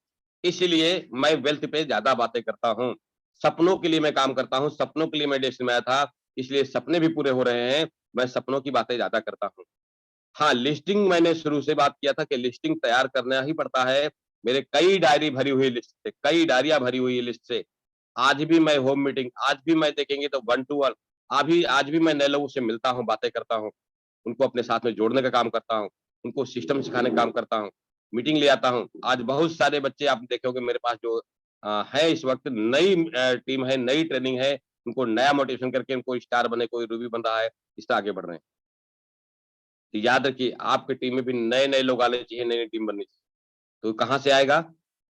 इसलिए मैं वेल्थ पे ज्यादा बातें करता हूँ। सपनों के लिए मैं काम करता हूँ, सपनों के लिए मैं देश में आया था, इसलिए सपने भी पूरे हो रहे हैं। मैं सपनों की बातें ज्यादा करता हूँ। हाँ, लिस्टिंग मैंने शुरू से बात किया था कि लिस्टिंग तैयार करना ही पड़ता है। मेरे कई डायरी भरी हुई लिस्ट से, कई डायरियां भरी हुई लिस्ट से। आज भी मैं होम मीटिंग, आज भी मैं देखेंगे तो 1 टू 1, आज भी मैं नए लोगों से मिलता हूँ, बातें करता हूँ, उनको अपने साथ में जोड़ने का काम करता हूँ, उनको सिस्टम सिखाने का काम करता हूँ, मीटिंग ले आता हूँ। आज बहुत सारे बच्चे आप देखे होंगे मेरे पास जो है, इस वक्त नई टीम है, नई ट्रेनिंग है, उनको नया मोटिवेशन करके उनको स्टार बने, कोई रूबी बन रहा है, इस तरह आगे बढ़ रहे हैं। तो याद रखिए आपकी टीम में भी नए-नए लोग आने चाहिए, नई-नई टीम बननी चाहिए। तो कहाँ से आएगा?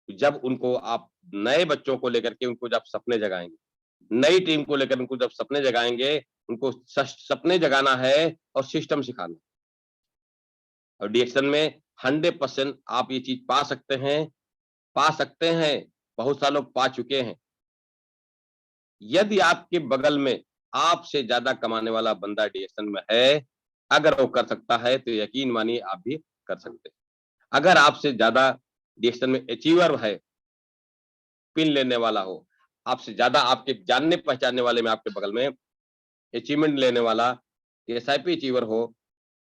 जब उनको आप नए बच्चों को लेकर के उनको जब सपने जगाएँगे, नई टीम को लेकर उनको जब सपने जगाएँगे, उनको सपने जगाना है और सिस्टम सिखाना। और डीएक्शन में 100% आप ये चीज़ पा सकते हैं, बहुत सारे लोग पा चुके हैं। यदि आपके बगल में आपसे ज़्यादा कमाने वाला बंदा डीएक्शन में है, अगर वो कर सकता है तो यकीन मानिए आप भी कर सकते हैं। अगर आपसे ज़्यादा डीएक्शन में अचीवर है, पिन लेने वाला हो, आपसे ज़्यादा आपके जानने-पहचानने वाले में आपके बगल में अचीवमेंट लेने वाला, एसआईपी अचीवर हो,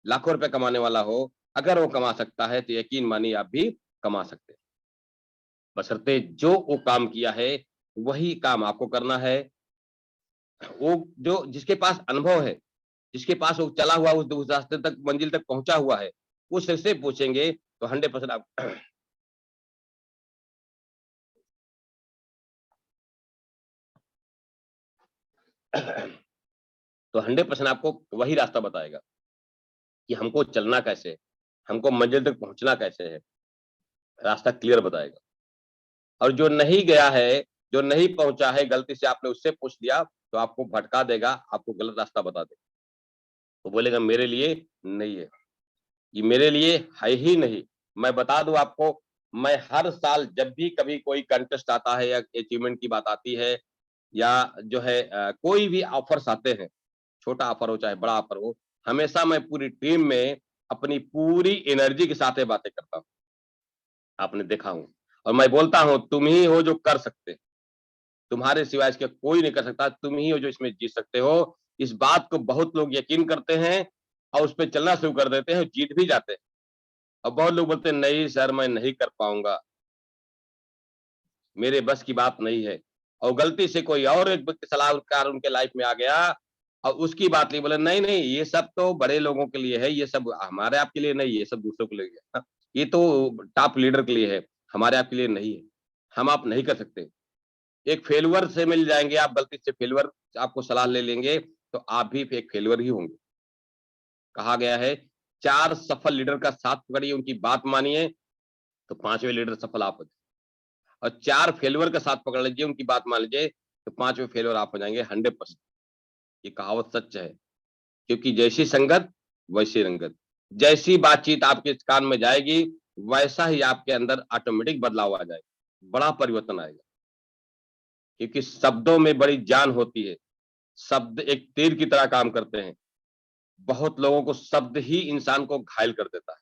लाखों रुपए कमाने वाला हो, अगर वो कमा सकता है तो यकीन मानिए आप भी कमा सकते हैं। बशर्ते जो वो काम किया है, वही काम आपको करना है। वो जो जिसके पास अनुभव है, जिसके पास वो चला हुआ उस रास्ते तक मंजिल तक पहुँचा हुआ है, उससे पूछेंगे तो 100% आप तो 100% आपको वही रास्ता बताएगा कि हमको चलना कैसे है, हमको मंजिल तक पहुँचना कैसे है, रास्ता क्लियर बताएगा। और जो नहीं गया है, जो नहीं पहुँचा है, गलती से आपने उससे पूछ लिया, तो आपको भटका देगा, आपको गलत रास्ता बता देगा। वो बोलेगा मेरे लिए नहीं है, ये मेरे लिए है ही नहीं। मैं बता दूँ आपको, मैं हर साल जब भी कभी कोई कंटेस्ट आता है या अचीवमेंट की बात आती है या जो है कोई भी ऑफर्स आते हैं, छोटा ऑफर हो चाहे बड़ा ऑफर हो, हमेशा मैं पूरी टीम में अपनी पूरी एनर्जी के साथ ये बातें करता हूँ। आपने देखा हो और मैं बोलता हूँ तुम ही हो जो कर सकते, तुम्हारे सिवाय इसके कोई नहीं कर सकता, तुम ही हो जो इसमें जीत सकते हो। इस बात को बहुत लोग यकीन करते हैं और उस पे चलना शुरू कर देते हैं, जीत भी जाते हैं। और बहुत लोग बोलते हैं नहीं सर मैं नहीं कर पाऊँगा, मेरे बस की बात नहीं है। और गलती से कोई और एक व्यक्ति सलाहकार उनके लाइफ में आ गया और उसकी बात नहीं, बोले नहीं, नहीं ये सब तो बड़े लोगों के लिए है, ये सब हमारे आपके लिए नहीं है, ये सब दूसरों के लिए है। हाँ, ये तो टॉप लीडर के लिए है, हमारे आपके लिए नहीं है। हम आप नहीं कर सकते। एक फेल्योर से मिल जाएँगे, आप गलती से फेल्योर आपको सलाह ले लेंगे, तो आप भी एक फेल्योर ही होंगे। कहा गया है 4 सफल लीडर का साथ पकड़िए, उनकी बात मानिए, तो 5वें लीडर सफल आप हो जाएँगे। और 4 फेल्योर का साथ पकड़ लीजिए, उनकी बात मान लीजिए, तो 5वें फेल्योर आप हो जाएँगे 100%। ये कहावत सच है, क्योंकि जैसी संगत वैसी रंगत। जैसी बातचीत आपके कान में जाएगी, वैसा ही आपके अंदर ऑटोमेटिक बदलाव आ जाएगा, बड़ा परिवर्तन आएगा। क्योंकि शब्दों में बड़ी जान होती है, शब्द एक तीर की तरह काम करते हैं। बहुत लोगों को शब्द ही इंसान को घायल कर देता है।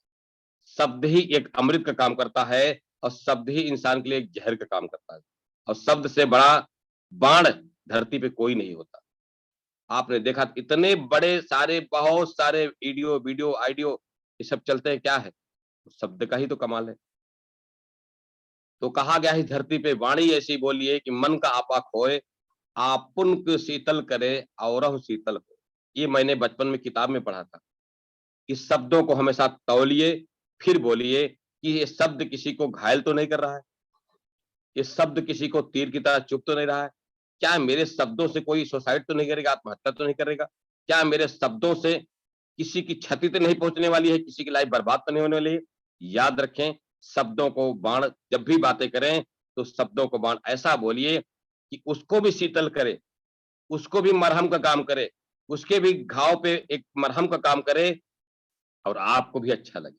शब्द ही एक अमृत का काम करता है और शब्द ही इंसान के लिए एक जहर का काम करता है। और शब्द से बड़ा बाण धरती पे कोई नहीं होता। आपने देखा इतने बड़े सारे बहुत सारे वीडियो, ऑडियो ये सब चलते हैं क्या है? शब्द का ही तो कमाल है। तो कहा गया है इस धरती पे वाणी ऐसी बोलिए कि मन का आपा खोए, आपुन को शीतल करे औरहु शीतल हो। ये मैंने बचपन में किताब में पढ़ा था कि शब्दों को हमेशा तौलिए, फिर बोलिए कि ये शब्द किसी को घायल तो नहीं कर रहा है, ये शब्द किसी को तीर की तरह चुभ तो नहीं रहा है, क्या मेरे शब्दों से कोई सुसाइड तो नहीं करेगा, आत्महत्या तो नहीं करेगा, क्या मेरे शब्दों से किसी की क्षति तो नहीं पहुंचने वाली है, किसी की लाइफ बर्बाद तो नहीं होने वाली है। याद रखें, शब्दों को बाण, जब भी बातें करें तो शब्दों को बाण ऐसा बोलिए कि उसको भी शीतल करे, उसको भी मरहम का काम करे, उसके भी घाव पे एक मरहम का काम करे और आपको भी अच्छा लगे।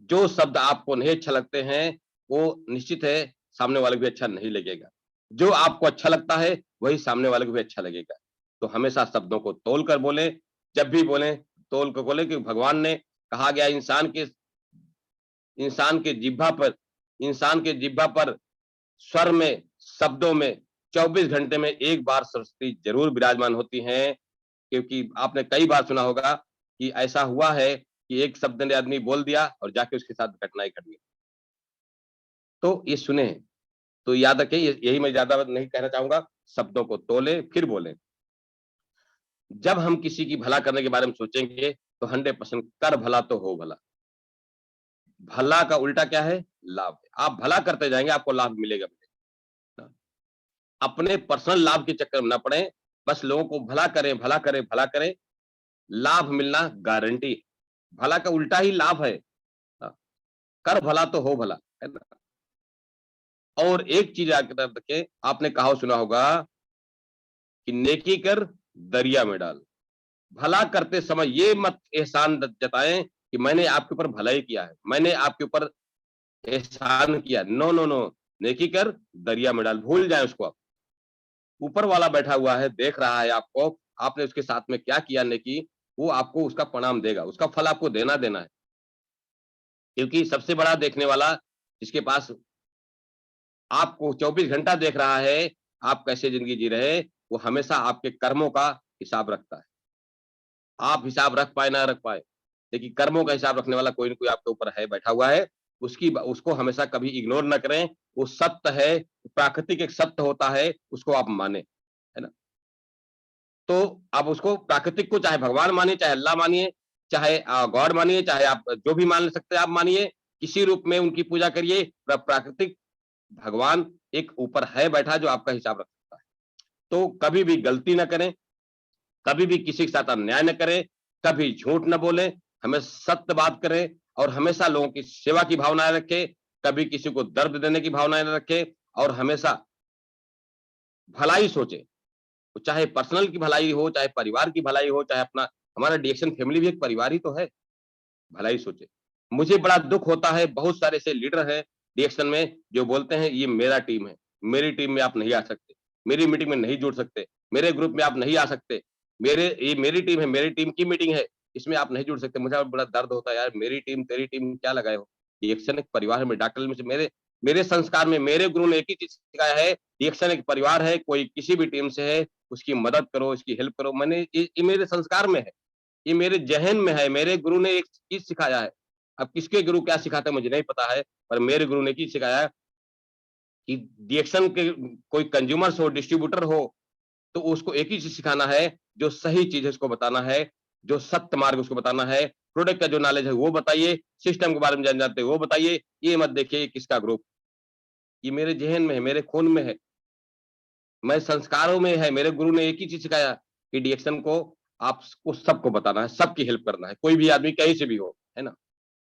जो शब्द आपको नहीं अच्छा लगते हैं, वो निश्चित है सामने वाले को भी अच्छा नहीं लगेगा। जो आपको अच्छा लगता है, वही सामने वाले को भी अच्छा लगेगा। तो हमेशा शब्दों को तौल कर बोलें, जब भी बोलें, तौल कर बोलें, क्योंकि भगवान ने कहा गया इंसान के जिह्वा पर स्वर में, शब्दों में 24 घंटे में एक बार सरस्वती जरूर विराजमान होती हैं। क्योंकि आपने कई बार सुना होगा कि ऐसा हुआ है कि एक शब्द ने आदमी बोल दिया और जाके उसके साथ घटनाएं घट गई। तो ये सुने हैं, तो याद रखें, यही मैं ज्यादा नहीं कहना चाहूंगा। शब्दों को तोले फिर बोले। जब हम किसी की भला करने के बारे में सोचेंगे तो 100% कर भला तो हो भला। भला का उल्टा क्या है? लाभ। आप भला करते जाएंगे, आपको लाभ मिलेगा मिलेगा। अपने पर्सनल लाभ के चक्कर में ना पड़े, बस लोगों को भला करें, भला करें, भला करें, लाभ मिलना गारंटी है। भला का उल्टा ही लाभ है। कर भला तो हो भला, है ना। और एक चीज याद रखें, आपने कहा सुना होगा कि नेकी कर दरिया में डाल। भला करते समय ये मत एहसान जताएं कि मैंने आपके ऊपर भलाई किया है, मैंने आपके ऊपर एहसान किया। नो नो नो, नेकी कर दरिया में डाल, भूल जाए उसको। आप ऊपर वाला बैठा हुआ है, देख रहा है आपको, आपने उसके साथ में क्या किया नेकी, वो आपको उसका परिणाम देगा, उसका फल आपको देना देना है। क्योंकि सबसे बड़ा देखने वाला, जिसके पास आपको 24 घंटा देख रहा है आप कैसे जिंदगी जी रहे, वो हमेशा आपके कर्मों का हिसाब रखता है। आप हिसाब रख पाए ना रख पाए, लेकिन कर्मों का हिसाब रखने वाला कोई ना कोई आपके ऊपर है, बैठा हुआ है। उसको हमेशा कभी इग्नोर ना करें। वो सत्य है, प्राकृतिक एक सत्य होता है, उसको आप माने, है ना। तो आप उसको, प्राकृतिक को, चाहे भगवान मानिए, चाहे अल्लाह मानिए, चाहे गॉड मानिए, चाहे आप जो भी मान सकते हैं आप मानिए, किसी रूप में उनकी पूजा करिए। प्राकृतिक भगवान एक ऊपर है बैठा जो आपका हिसाब रख सकता है। तो कभी भी गलती ना करें, कभी भी किसी के साथ अन्याय न करें, कभी झूठ न बोलें, हमें सत्य बात करें और हमेशा लोगों की सेवा की भावनाएं रखें, कभी किसी को दर्द देने की भावनाएं न रखें और हमेशा भलाई सोचें। तो चाहे पर्सनल की भलाई हो, चाहे परिवार की भलाई हो, चाहे अपना, हमारा डीएक्शन फैमिली भी एक परिवार ही तो है। भलाई सोचे। मुझे बड़ा दुख होता है, बहुत सारे ऐसे लीडर हैं डीएक्शन में जो बोलते हैं ये मेरा टीम है, मेरी टीम में आप नहीं आ सकते, मेरी मीटिंग में नहीं जुड़ सकते, मेरे ग्रुप में आप नहीं आ सकते, ये मेरी टीम है, मेरी टीम की मीटिंग है, इसमें आप नहीं जुड़ सकते। मुझे बड़ा दर्द होता है यार, मेरी टीम तेरी टीम क्या लगाए हो। डीएक्शन एक परिवार में, डॉक्टर में से मेरे मेरे संस्कार में मेरे गुरु ने एक ही चीज सिखाया है, डीएक्शन एक परिवार है, कोई किसी भी टीम से है उसकी मदद करो, उसकी हेल्प करो। मैंने ये मेरे संस्कार में है, ये मेरे ज़हन में है, मेरे गुरु ने एक चीज़ सिखाया है। अब किसके गुरु क्या सिखाते हैं मुझे नहीं पता है, पर मेरे गुरु ने एक चीज़ सिखाया है कि डीएक्शन के कोई कंज्यूमर्स हो, डिस्ट्रीब्यूटर हो, तो उसको एक ही चीज़ सिखाना है, जो सही चीज़ है उसको बताना है, जो सत्य मार्ग उसको बताना है, प्रोडक्ट का जो नॉलेज है वो बताइए, सिस्टम के बारे में जानते हैं वो बताइए, ये मत देखिए किसका ग्रुप। ये मेरे ज़हन में है, मेरे खून में है, मैं संस्कारों में है। मेरे गुरु ने एक ही चीज़ सिखाया कि डीएक्शन को आपको सबको बताना है, सबकी हेल्प करना है, कोई भी आदमी कहीं से भी हो, है ना।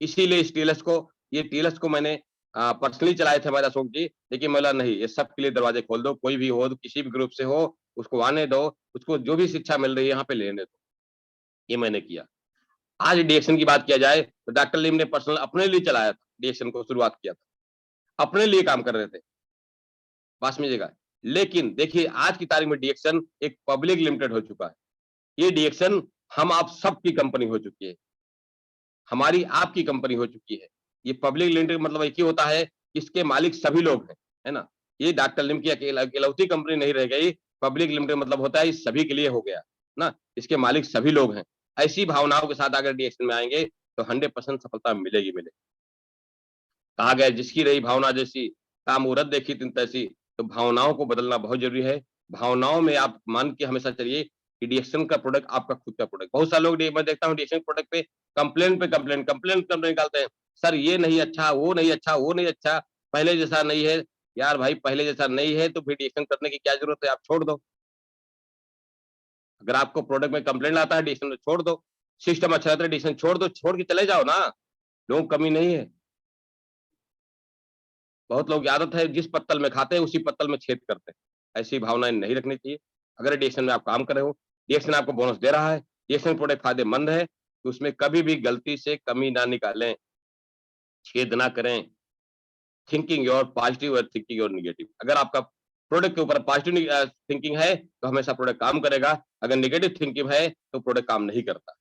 इसीलिए इस टीएलएस को मैंने पर्सनली चलाए थे हमारे अशोक जी, लेकिन बोला नहीं, ये सबके लिए दरवाजे खोल दो, कोई भी हो, किसी भी ग्रुप से हो, उसको आने दो, उसको जो भी शिक्षा मिल रही है यहाँ पे लेने दो। ये मैंने किया। आज डीएक्शन की बात किया जाए तो डॉक्टर लीम ने पर्सनल अपने लिए चलाया था, डीएक्शन को शुरुआत किया था, अपने लिए काम कर रहे थे, पास में जगह। लेकिन देखिए आज की तारीख में डीएक्शन एक पब्लिक लिमिटेड हो चुका है। ये डीएक्शन हम आप सबकी कंपनी हो चुकी है, हमारी आपकी कंपनी हो चुकी है। ये पब्लिक लिमिटेड मतलब एक ही होता है, इसके मालिक सभी लोग हैं, है ना। ये डॉक्टर लिम की इकलौती कंपनी नहीं रह गई। पब्लिक लिमिटेड मतलब होता है ये सभी के लिए हो गया ना, इसके मालिक सभी लोग हैं। ऐसी भावनाओं के साथ अगर डीएक्शन में आएंगे तो 100% सफलता मिलेगी मिलेगी। कहा गया जिसकी रही भावना जैसी, काम मुहूर्त देखी तिन तैसी। तो भावनाओं को बदलना बहुत जरूरी है। भावनाओं में आप मान के हमेशा चलिए कि डीएक्शन का प्रोडक्ट आपका खुद का प्रोडक्ट। बहुत सारे लोग मैं देखता हूँ डीएक्शन प्रोडक्ट पे कंप्लेंट निकालते हैं, सर ये नहीं अच्छा, वो नहीं अच्छा, वो नहीं अच्छा, पहले जैसा नहीं है। यार भाई पहले जैसा नहीं है तो फिर डीएक्शन करने की क्या जरूरत है, आप छोड़ दो। अगर आपको प्रोडक्ट में कंप्लेंट आता है डीएक्शन छोड़ दो, सिस्टम अच्छा रहता है डीएक्शन छोड़ दो, छोड़ के चले जाओ ना, लोगों कमी नहीं है। बहुत लोग की आदत है जिस पत्तल में खाते हैं उसी पत्तल में छेद करते हैं, ऐसी भावनाएं नहीं रखनी चाहिए। अगर डीएक्शन में आप काम कर रहे हो, डीएक्शन आपको बोनस दे रहा है, डीएक्शन प्रोडक्ट फायदेमंद है, तो उसमें कभी भी गलती से कमी ना निकालें, छेद ना करें। थिंकिंग योर पॉजिटिव और थिंकिंग योर निगेटिव। अगर आपका प्रोडक्ट के ऊपर पॉजिटिव थिंकिंग है तो हमेशा प्रोडक्ट काम करेगा, अगर नेगेटिव थिंकिंग है तो प्रोडक्ट काम नहीं करता।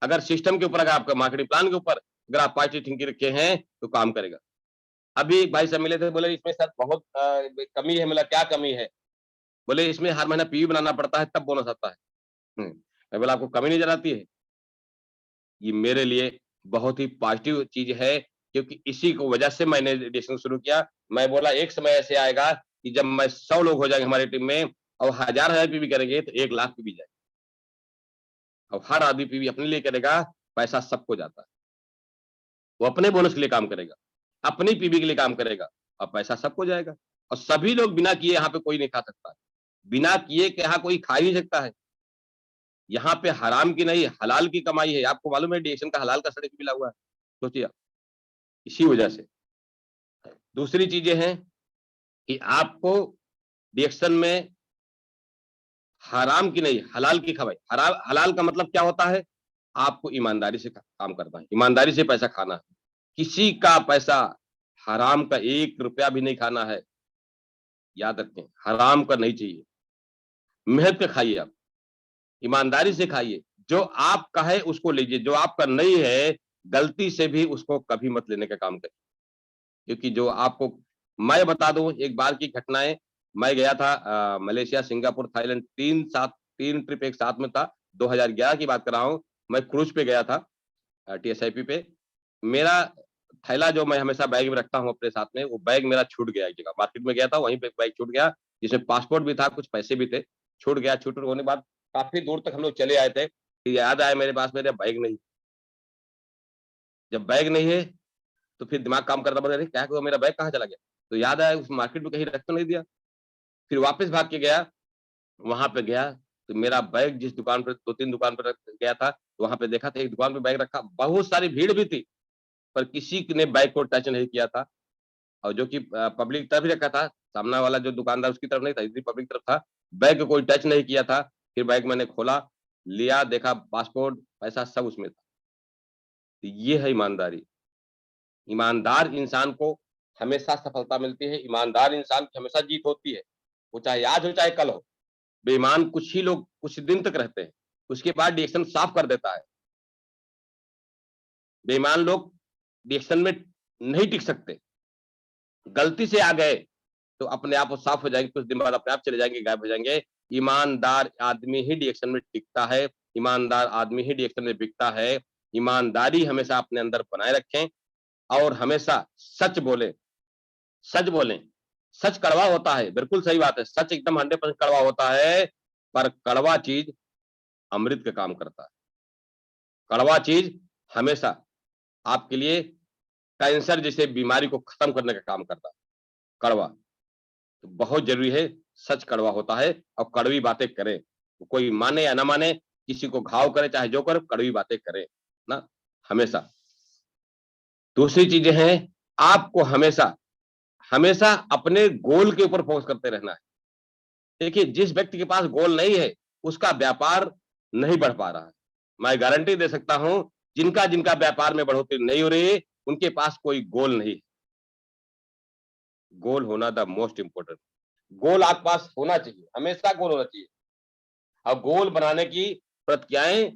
अगर सिस्टम के ऊपर, अगर आपका मार्केटिंग प्लान के ऊपर अगर आप पॉजिटिव थिंकिंग रखे हैं तो काम करेगा। अभी एक भाई साहब मिले थे, बोले इसमें सर बहुत कमी है। मतलब क्या कमी है? बोले इसमें हर महीना पीवी बनाना पड़ता है तब बोनस आता है। मैं बोला आपको कमी नजर आती है? ये मेरे लिए बहुत ही पॉजिटिव चीज है, क्योंकि इसी को वजह से मैंने डिस्कशन शुरू किया। मैं बोला एक समय ऐसे आएगा कि जब मैं 100 लोग हो जाएंगे हमारी टीम में और हजार पीवी करेंगे तो 1 लाख पीवी जाए। और हर आदमी पीवी अपने लिए करेगा, पैसा सबको जाता है। वो अपने बोनस के लिए काम करेगा, अपनी पीवी के लिए काम करेगा और पैसा सबको जाएगा। और सभी लोग बिना किए यहाँ पे कोई नहीं खा सकता है, बिना किए के यहाँ कोई खा ही सकता है। यहाँ पे हराम की नहीं हलाल की कमाई है। आपको मालूम है डीएक्शन का हलाल का सर्टिफिकेट मिला हुआ है, सोचिए आप। इसी वजह से दूसरी चीजें हैं कि आपको डीएक्शन में हराम की नहीं हलाल की कमाई। हलाल का मतलब क्या होता है? आपको ईमानदारी से काम करना है, ईमानदारी से पैसा खाना है, किसी का पैसा हराम का 1 रुपया भी नहीं खाना है। याद रखें, हराम का नहीं चाहिए। मेहनत के खाइए, आप ईमानदारी से खाइए, जो आपका है उसको लीजिए, जो आपका नहीं है गलती से भी उसको कभी मत लेने का काम करिए। क्योंकि जो आपको, मैं बता दूं एक बार की घटनाएं। मैं गया था मलेशिया, सिंगापुर, थाईलैंड, 3 ट्रिप एक साथ में था। 2011 की बात कर रहा हूं। मैं क्रूज पे गया था, टीएसआईपी पे। मेरा थैला जो मैं हमेशा बैग में रखता हूँ अपने साथ में, वो बैग मेरा छूट गया एक जगह, मार्केट में गया था, वहीं पे बैग छूट गया, जिसमें पासपोर्ट भी था, कुछ पैसे भी थे। छूट गया, छूट होने के बाद काफी दूर तक हम लोग चले आए थे, फिर याद आया मेरे पास मेरा बैग नहीं। जब बैग नहीं है तो फिर दिमाग काम करता, बोला अरे क्या हुआ, मेरा बैग कहाँ चला गया? तो याद आया उस मार्केट में कहीं रख तो नहीं दिया। फिर वापस भाग के गया, वहां पे गया तो मेरा बैग जिस दुकान पर 2-3 दुकान पर गया था, वहां पे देखा था एक दुकान पे बैग रखा, बहुत सारी भीड़ भी थी, पर किसी ने बैग को टच नहीं किया था। और जो कि पब्लिक तरफ ही रखा था, सामने वाला जो दुकानदार उसकी तरफ नहीं था, इधर पब्लिक तरफ था। बैग को कोई टच नहीं किया था। फिर बैग मैंने खोला, लिया, देखा पासपोर्ट, पैसा सब उसमें था। तो ये है ईमानदारी। ईमानदार इंसान को हमेशा सफलता मिलती है, ईमानदार इंसान की हमेशा जीत होती है, वो चाहे आज हो चाहे कल हो। बेईमान कुछ ही लोग कुछ दिन तक रहते हैं, उसके बाद डिएक्शन साफ कर देता है। बेईमान लोग डिएक्शन में नहीं टिक सकते, गलती से आ गए तो अपने आप वो साफ हो जाएंगे, कुछ दिन बाद अपने आप चले जाएंगे, गायब हो जाएंगे। ईमानदार आदमी ही डिएक्शन में टिकता है, ईमानदार आदमी ही डिएक्शन में बिकता है। ईमानदारी हमेशा अपने अंदर बनाए रखें और हमेशा सच बोले, सच बोलें। सच कड़वा होता है, बिल्कुल सही बात है, सच एकदम 100% कड़वा होता है, पर कड़वा चीज अमृत का काम करता है। कड़वा चीज हमेशा आपके लिए कैंसर जैसे बीमारी को खत्म करने का काम करता है, कड़वा। तो बहुत जरूरी है, सच कड़वा होता है और कड़वी बातें करें, कोई माने या ना माने, किसी को घाव करे चाहे जो करे, कड़वी बातें करें ना, हमेशा। दूसरी चीजें हैं, आपको हमेशा हमेशा अपने गोल के ऊपर फोकस करते रहना है। देखिए जिस व्यक्ति के पास गोल नहीं है उसका व्यापार नहीं बढ़ पा रहा है। मैं गारंटी दे सकता हूं, जिनका जिनका व्यापार में बढ़ोतरी नहीं हो रही है उनके पास कोई गोल नहीं है। गोल होना द मोस्ट इंपोर्टेंट। गोल आपके पास होना चाहिए, हमेशा गोल होना चाहिए। और गोल बनाने की प्रक्रियाएं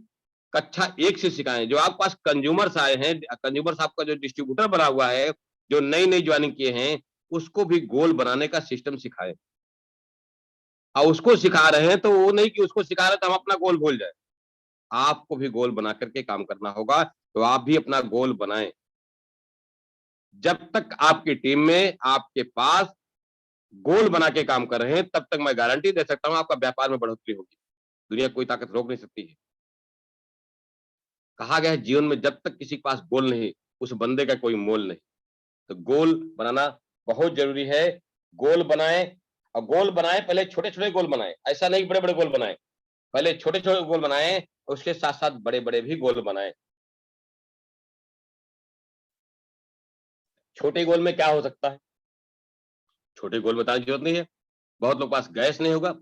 कक्षा 1 से सिखाएं। जो आपके पास कंज्यूमर्स आए हैं, कंज्यूमर्स आपका जो डिस्ट्रीब्यूटर बना हुआ है, जो नई नई ज्वाइनिंग किए हैं, उसको भी गोल बनाने का सिस्टम सिखाएं। और उसको सिखा रहे हैं तो वो नहीं कि उसको सिखा रहे हैं तो हम अपना गोल भूल जाए। आपको भी गोल बना करके काम करना होगा, तो आप भी अपना गोल बनाएं। जब तक आपकी टीम में आपके पास गोल बना के काम कर रहे हैं, तब तक मैं गारंटी दे सकता हूं आपका व्यापार में बढ़ोतरी होगी। दुनिया कोई ताकत रोक नहीं सकती है। कहा गया है जीवन में जब तक किसी के पास गोल नहीं, उस बंदे का कोई मोल नहीं। तो गोल बनाना बहुत जरूरी है। गोल बनाएं, और गोल बनाएं पहले छोटे-छोटे गोल बनाएं। ऐसा नहीं बड़े-बड़े गोल बनाएं। पहले छोटे-छोटे गोल बनाएं, उसके साथ-साथ बड़े-बड़े भी गोल बनाएं। छोटे गोल में क्या हो सकता है? छोटे गोल बताने की जरूरत नहीं है। बहुत लोग के पास गैस नहीं होगा,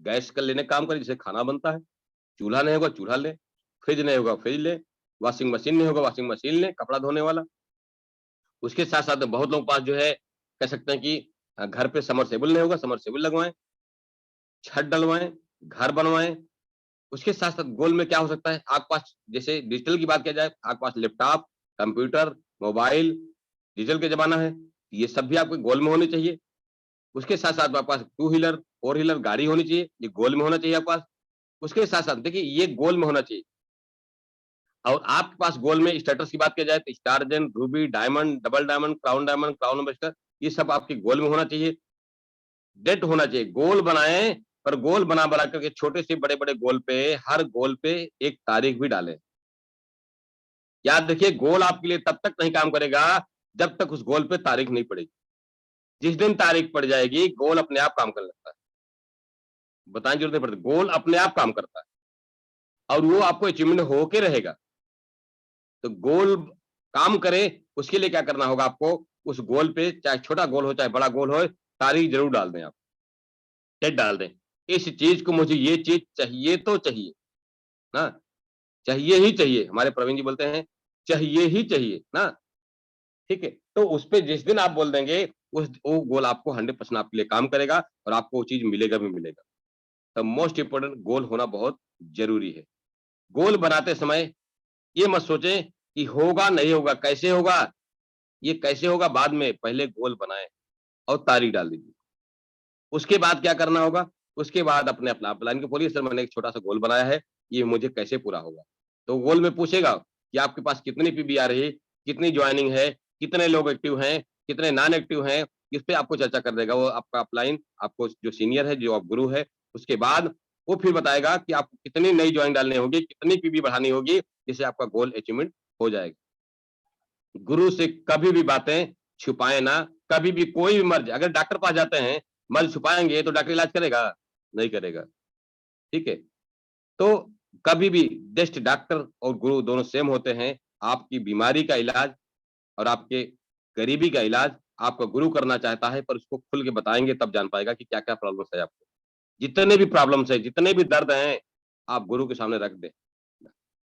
गैस का लेने का काम करें जिससे खाना बनता है। चूल्हा नहीं होगा, चूल्हा लें। फ्रिज नहीं होगा, फ्रिज लें। वॉशिंग मशीन नहीं होगा, वॉशिंग मशीन लें, कपड़ा धोने वाला। उसके साथ-साथ बहुत लोगों के पास जो है कह सकते हैं कि घर पे समरसेबुल नहीं होगा, समरसेबुल लगवाएँ, छत डलवाएँ, घर बनवाएँ। उसके साथ-साथ गोल में क्या हो सकता है, आपके पास जैसे डिजिटल की बात किया जाए, आपके पास लैपटॉप, कंप्यूटर, मोबाइल, डिजिटल का ज़माना है, ये सब भी आपके गोल में होने चाहिए। उसके साथ-साथ आपके पास टू व्हीलर, फोर व्हीलर गाड़ी होनी चाहिए, ये गोल में होना चाहिए आपके पास। उसके साथ-साथ देखिए ये गोल में होना चाहिए। और आपके पास गोल में स्टेटस की बात की जाए तो star gem, ruby, diamond, double diamond, crown ambassador, ये सब आपके गोल में होना चाहिए। डेट होना चाहिए। गोल बनाएँ, पर गोल बना-बना करके छोटे से बड़े-बड़े गोल पे, हर गोल पे एक तारीख भी डालें। याद रखिए गोल आपके लिए तब तक नहीं काम करेगा, जब तक उस गोल पे तारीख नहीं पड़ेगी। जिस दिन तारीख पड़ जाएगी, गोल अपने आप काम करने लगता है। बताने की जरूरत नहीं पड़ती, गोल अपने आप काम करता है और वो आपको अचीवमेंट होके रहेगा। तो गोल काम करे, उसके लिए क्या करना होगा आपको, उस गोल पे चाहे छोटा गोल हो, चाहे बड़ा गोल हो, तारीख ज़रूर डाल दें आप, डेट डाल दें। इस चीज़ को मुझे ये चीज़ चाहिए तो चाहिए, ना? चाहिए ही चाहिए। हमारे प्रवीण जी बोलते हैं, चाहिए ही चाहिए, ना? ठीक है? तो उस पे जिस दिन आप बोल देंगे, उस वो गोल आपको 100% आपके लिए काम करेगा और आपको वो चीज़ मिलेगा भी मिलेगा। तो मोस्ट इम्पोर्टेंट गोल होना बहुत ज़रूरी है। गोल बनाते समय ये मत सोचें कि होगा, नहीं होगा, कैसे होगा? ये कैसे होगा बाद में, पहले गोल बनाएँ और तारीख डाल दीजिए। उसके बाद क्या करना होगा? उसके बाद अपने अपना प्लान को बोलिए, सर मैंने एक छोटा-सा गोल बनाया है, ये मुझे कैसे पूरा होगा? तो गोल में पूछेगा कि आपके पास कितनी पीबी आ रही है, कितनी जॉइनिंग है, कितने लोग एक्टिव हैं, कितने नॉन एक्टिव हैं, इस पे आपको चर्चा कर देगा वो आपका अपलाइन, आपको जो सीनियर है, जो आप गुरु है। उसके बाद वो फिर बताएगा कि आपको कितनी नई जॉइन डालनी होगी, कितनी पीबी बढ़ानी होगी, जिससे आपका गोल अचीवमेंट हो जाएगा। गुरु से कभी भी बातें छुपाएँ ना, कभी भी कोई भी मर्ज़ अगर डॉक्टर के पास जाते हैं, मर्ज़ छुपाएँगे तो डॉक्टर इलाज करेगा? नहीं करेगा, ठीक है? तो कभी भी जस्ट डॉक्टर और गुरु दोनों सेम होते हैं। आपकी बीमारी का इलाज और आपके गरीबी का इलाज आपका गुरु करना चाहता है, पर उसको खुल के बताएँगे तब जान पाएगा कि क्या-क्या प्रॉब्लम्स है आपको। जितने भी प्रॉब्लम्स हैं, जितने भी दर्द हैं, आप गुरु के सामने रख दें।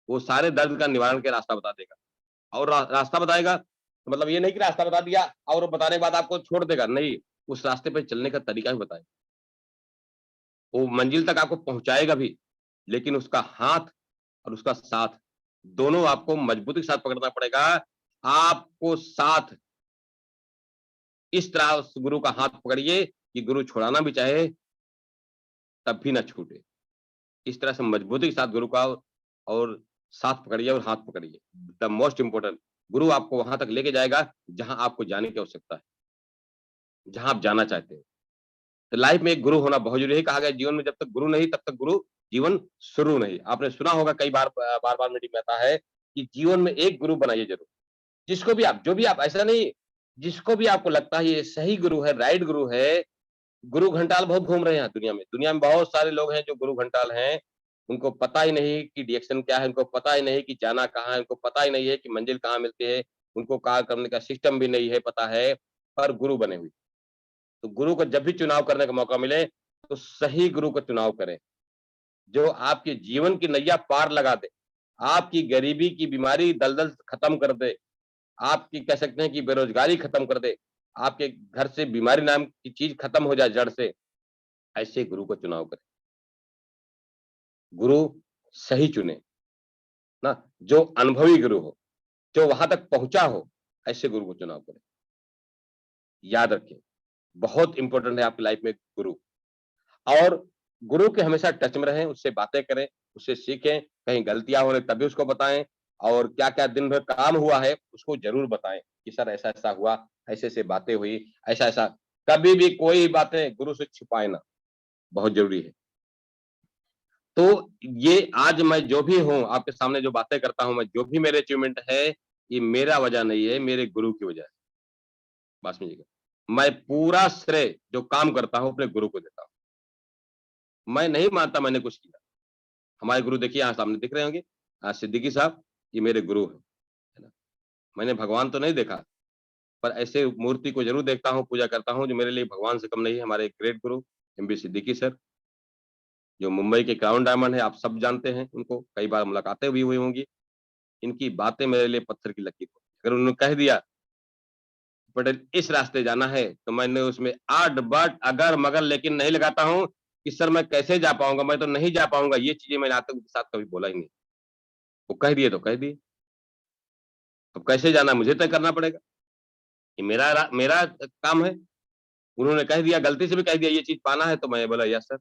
वो सारे दर्द का निवारण का रास्ता बता देगा। और रास्ता बताएगा, तो मतलब ये नहीं कि रास्ता बता दिया और वो बताने के बाद आपको छोड़ देगा, नहीं, उस रास्ते पे चलने का तरीका भी बताएगा। वो मंजिल तक आपको पहुँचाएगा भी, लेकिन उसका हाथ और उसका साथ, दोनों आपको मजबूती के साथ पकड़ना पड़ेगा। आपको साथ इस तरह उस गुरु का हाथ पकड़िए कि गुरु छुड़ाना भी चाहे, तब भी ना छूटे। इस तरह से मजबूती के साथ गुरु का और साथ पकड़िए और हाथ पकड़िए। द मोस्ट इम्पोर्टेंट गुरु आपको वहाँ तक लेके जाएगा, जहाँ आपको जाने की आवश्यकता है, जहाँ आप जाना चाहते हैं। तो लाइफ में एक गुरु होना बहुत ज़रूरी है। कहा गया है जीवन में जब तक गुरु नहीं तब तक गुरु जीवन शुरू नहीं। आपने सुना होगा कई बार बार-बार मीटिंग में आता है कि जीवन में एक गुरु बनाइए ज़रूर। जिसको भी आप जो भी आप ऐसा नहीं जिसको भी आपको लगता है ये सही गुरु है, राइट गुरु है, गुरु घंटाल बहुत घूम रहे हैं यहाँ दुनिया में। दुनिया में बहुत सारे लोग हैं जो गुरु घंटाल हैं। उनको पता ही नहीं कि डायरेक्शन क्या है, उनको पता ही नहीं कि जाना कहाँ है, उनको पता ही नहीं है कि मंजिल कहाँ मिलती है, उनको कार्य करने का सिस्टम भी नहीं है पता है, पर गुरु बने हुए। तो गुरु को जब भी चुनाव करने का मौका मिले, तो सही गुरु का चुनाव करें, जो आपके जीवन की नैया पार लगा दे, आपकी गरीबी की बीमारी दलदल खत्म कर दे, आपकी कह सकते हैं कि बेरोज़गारी खत्म कर दे, आपके घर से बीमारी नाम की चीज़ खत्म हो जाए जड़ से, ऐसे गुरु का चुनाव करें। गुरु सही चुनें, ना? जो अनुभवी गुरु हो, जो वहाँ तक पहुँचा हो, ऐसे गुरु का चुनाव करें। याद रखें, बहुत इम्पोर्टेंट है आपकी लाइफ में गुरु। और गुरु के हमेशा टच में रहें, उससे बातें करें, उससे सीखें, कहीं गलतियाँ हो रही तभी उसको बताएँ और क्या-क्या दिन भर काम हुआ है, उसको ज़रूर बताएँ कि सर ऐसा-ऐसा हुआ, ऐसे-ऐसे बातें हुई, ऐसा-ऐसा कभी भी कोई बातें गुरु से छुपाएँ ना, बहुत ज़रूरी है। तो ये आज मैं जो भी हूँ, आपके सामने जो बातें करता हूँ, मैं जो भी मेरे अचीवमेंट है, ये मेरा वजह नहीं है, मेरे गुरु की वजह है। बात समझिएगा। मैं पूरा श्रेय जो काम करता हूँ अपने गुरु को देता हूँ। मैं नहीं मानता मैंने कुछ किया। हमारे गुरु देखिए यहाँ सामने दिख रहे होंगे, सिद्दीकी साहब, ये मेरे गुरु हैं, है ना? मैंने भगवान तो नहीं देखा, पर ऐसे मूर्ति को ज़रूर देखता हूँ, पूजा करता हूँ, जो मेरे लिए भगवान से कम नहीं है। हमारे ग्रेट गुरु एमबी सिद्दीकी सर, जो मुंबई के क्राउन डायमंड है, आप सब जानते हैं उनको, कई बार मुलाकातें भी हुई होंगी। इनकी बातें मेरे लिए पत्थर की लकीर होती है। अगर उन्होंने कह दिया, पटेल इस रास्ते जाना है, तो मैंने उसमें आड बट अगर मगर लेकिन नहीं लगाता हूँ कि सर मैं कैसे जा पाऊँगा, मैं तो नहीं जा पाऊँगा। ये चीज़ें मैंने आज तक उनके साथ कभी बोला ही नहीं। वो कह दिए तो कह दिए। अब कैसे जाना है मुझे तय करना पड़ेगा। ये मेरा काम है। उन्होंने कह दिया, गलती से भी कह दिया ये चीज़ पाना है, तो मैं बोला यस सर।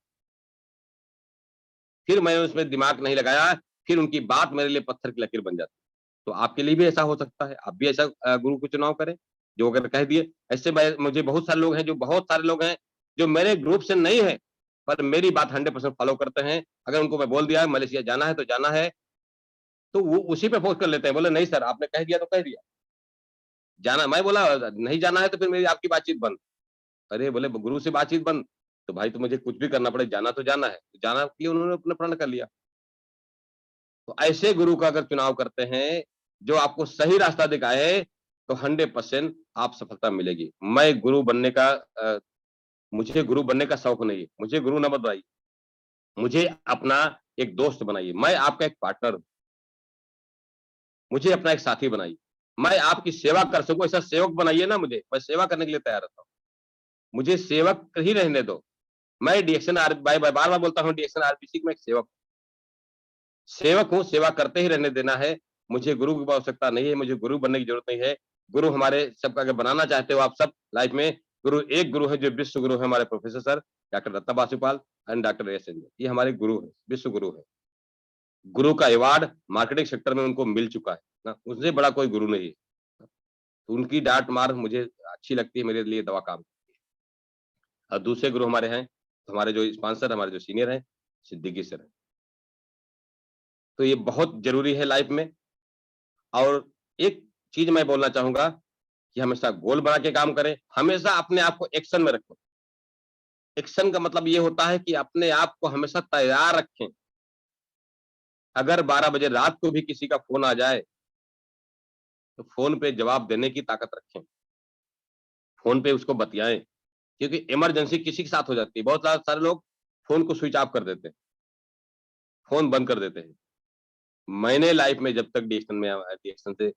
फिर मैंने उसमें दिमाग नहीं लगाया, फिर उनकी बात मेरे लिए पत्थर की लकीर बन जाती है। तो आपके लिए भी ऐसा हो सकता है, आप भी ऐसा गुरु को चुनाव करें, जो अगर कह दिए। ऐसे मैं मुझे बहुत सारे लोग हैं, जो बहुत सारे लोग हैं, जो मेरे ग्रुप से नहीं है, पर मेरी बात 100% फॉलो करते हैं। अगर उनको मैं बोल दिया है मलेशिया जाना है, तो जाना है, तो वो उसी पे फोर्स कर लेते हैं। बोले नहीं सर आपने कह दिया तो कह दिया। जाना मैं बोला नहीं जाना है तो फिर मेरी आपकी बातचीत बंद। अरे बोले गुरु से बातचीत बंद, तो भाई तो मुझे कुछ भी करना पड़े, जाना तो जाना है। तो जाना के लिए उन्होंने अपना प्रण कर लिया। तो ऐसे गुरु का अगर चुनाव करते हैं, जो आपको सही रास्ता दिखाए, तो 100% आप सफलता मिलेगी। मैं गुरु बनने का मुझे गुरु बनने का शौक नहीं है। मुझे गुरु ना बनाइए, मुझे अपना एक दोस्त बनाइए। मैं आपका एक पार्टनर हूँ, मुझे अपना एक साथी बनाइए। मैं आपकी सेवा कर सकूँ ऐसा सेवक बनाइए ना मुझे, मैं सेवा करने के लिए तैयार रहता हूँ। मुझे सेवक ही रहने दो। मैं डीएक्शन आर मैं बार-बार बोलता हूँ डीएक्शन आरपीसी में एक सेवक हूँ, सेवा करते ही रहने देना है। मुझे गुरु की आवश्यकता नहीं है, मुझे गुरु बनने की जरूरत नहीं है। गुरु हमारे सबका अगर बनाना चाहते हो आप सब लाइफ में, गुरु एक गुरु है जो विश्व गुरु है, हमारे professor sir doctor Datta Basupal and doctor S N, ये हमारे गुरु है, विश्व गुरु है। गुरु का अवार्ड मार्केटिंग सेक्टर में उनको मिल चुका है ना, उससे बड़ा कोई गुरु नहीं है। तो उनकी डांट मार मुझे अच्छी लगती है, मेरे लिए दवा काम करती है। और दूसरे गुरु हमारे हैं, हमारे जो स्पॉन्सर हमारे जो सीनियर हैं, सिद्दीकी सर हैं। तो ये बहुत जरूरी है लाइफ में। और एक चीज मैं बोलना चाहूंगा कि हमेशा गोल बना के काम करें, हमेशा अपने आप को एक्शन में रखें। एक्शन का मतलब ये होता है कि अपने आप को हमेशा तैयार रखें। अगर 12 बजे रात को भी किसी का फोन आ जाए, तो फोन पे जवाब देने की ताकत रखें। फोन पे उसको बतियाएं, क्योंकि इमरजेंसी किसी के साथ हो जाती है। बहुत सारे लोग फोन को स्विच ऑफ कर देते हैं, फोन बंद कर देते हैं। मैंने लाइफ में जब तक डीएक्शन में आया, डीएक्शन से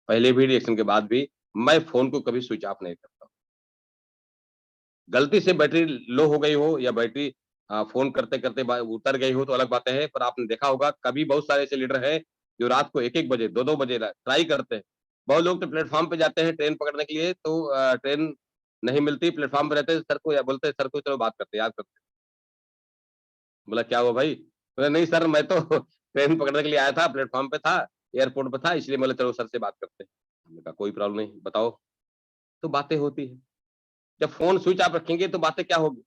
पहले भी डीएक्शन के बाद भी, मैं फोन को कभी स्विच ऑफ नहीं करता। गलती से बैटरी लो हो गई हो या बैटरी फ़ोन करते-करते उतर गई हो तो अलग बातें हैं, पर आपने देखा होगा कभी बहुत सारे ऐसे लीडर हैं, जो रात को 1-1 बजे, 2-2 बजे ट्राई करते हैं। बहुत लोग तो प्लेटफ़ॉर्म पे जाते हैं ट्रेन पकड़ने के लिए, तो ट्रेन नहीं मिलती, प्लेटफ़ॉर्म पे रहते हैं, सर को या बोलते हैं सर को चलो बात करते हैं, याद करते हैं। बोला क्या हुआ भाई? बोला नहीं सर मैं तो ट्रेन पकड़ने के लिए आया था, प्लेटफ़ॉर्म पे था, एयरपोर्ट पे था, इसलिए बोला चलो सर से बात करते हैं। हमने कहा कोई प्रॉब्लम नहीं, बताओ। तो बातें होती हैं। जब फ़ोन स्विच ऑफ रखेंगे तो बातें क्या होगी?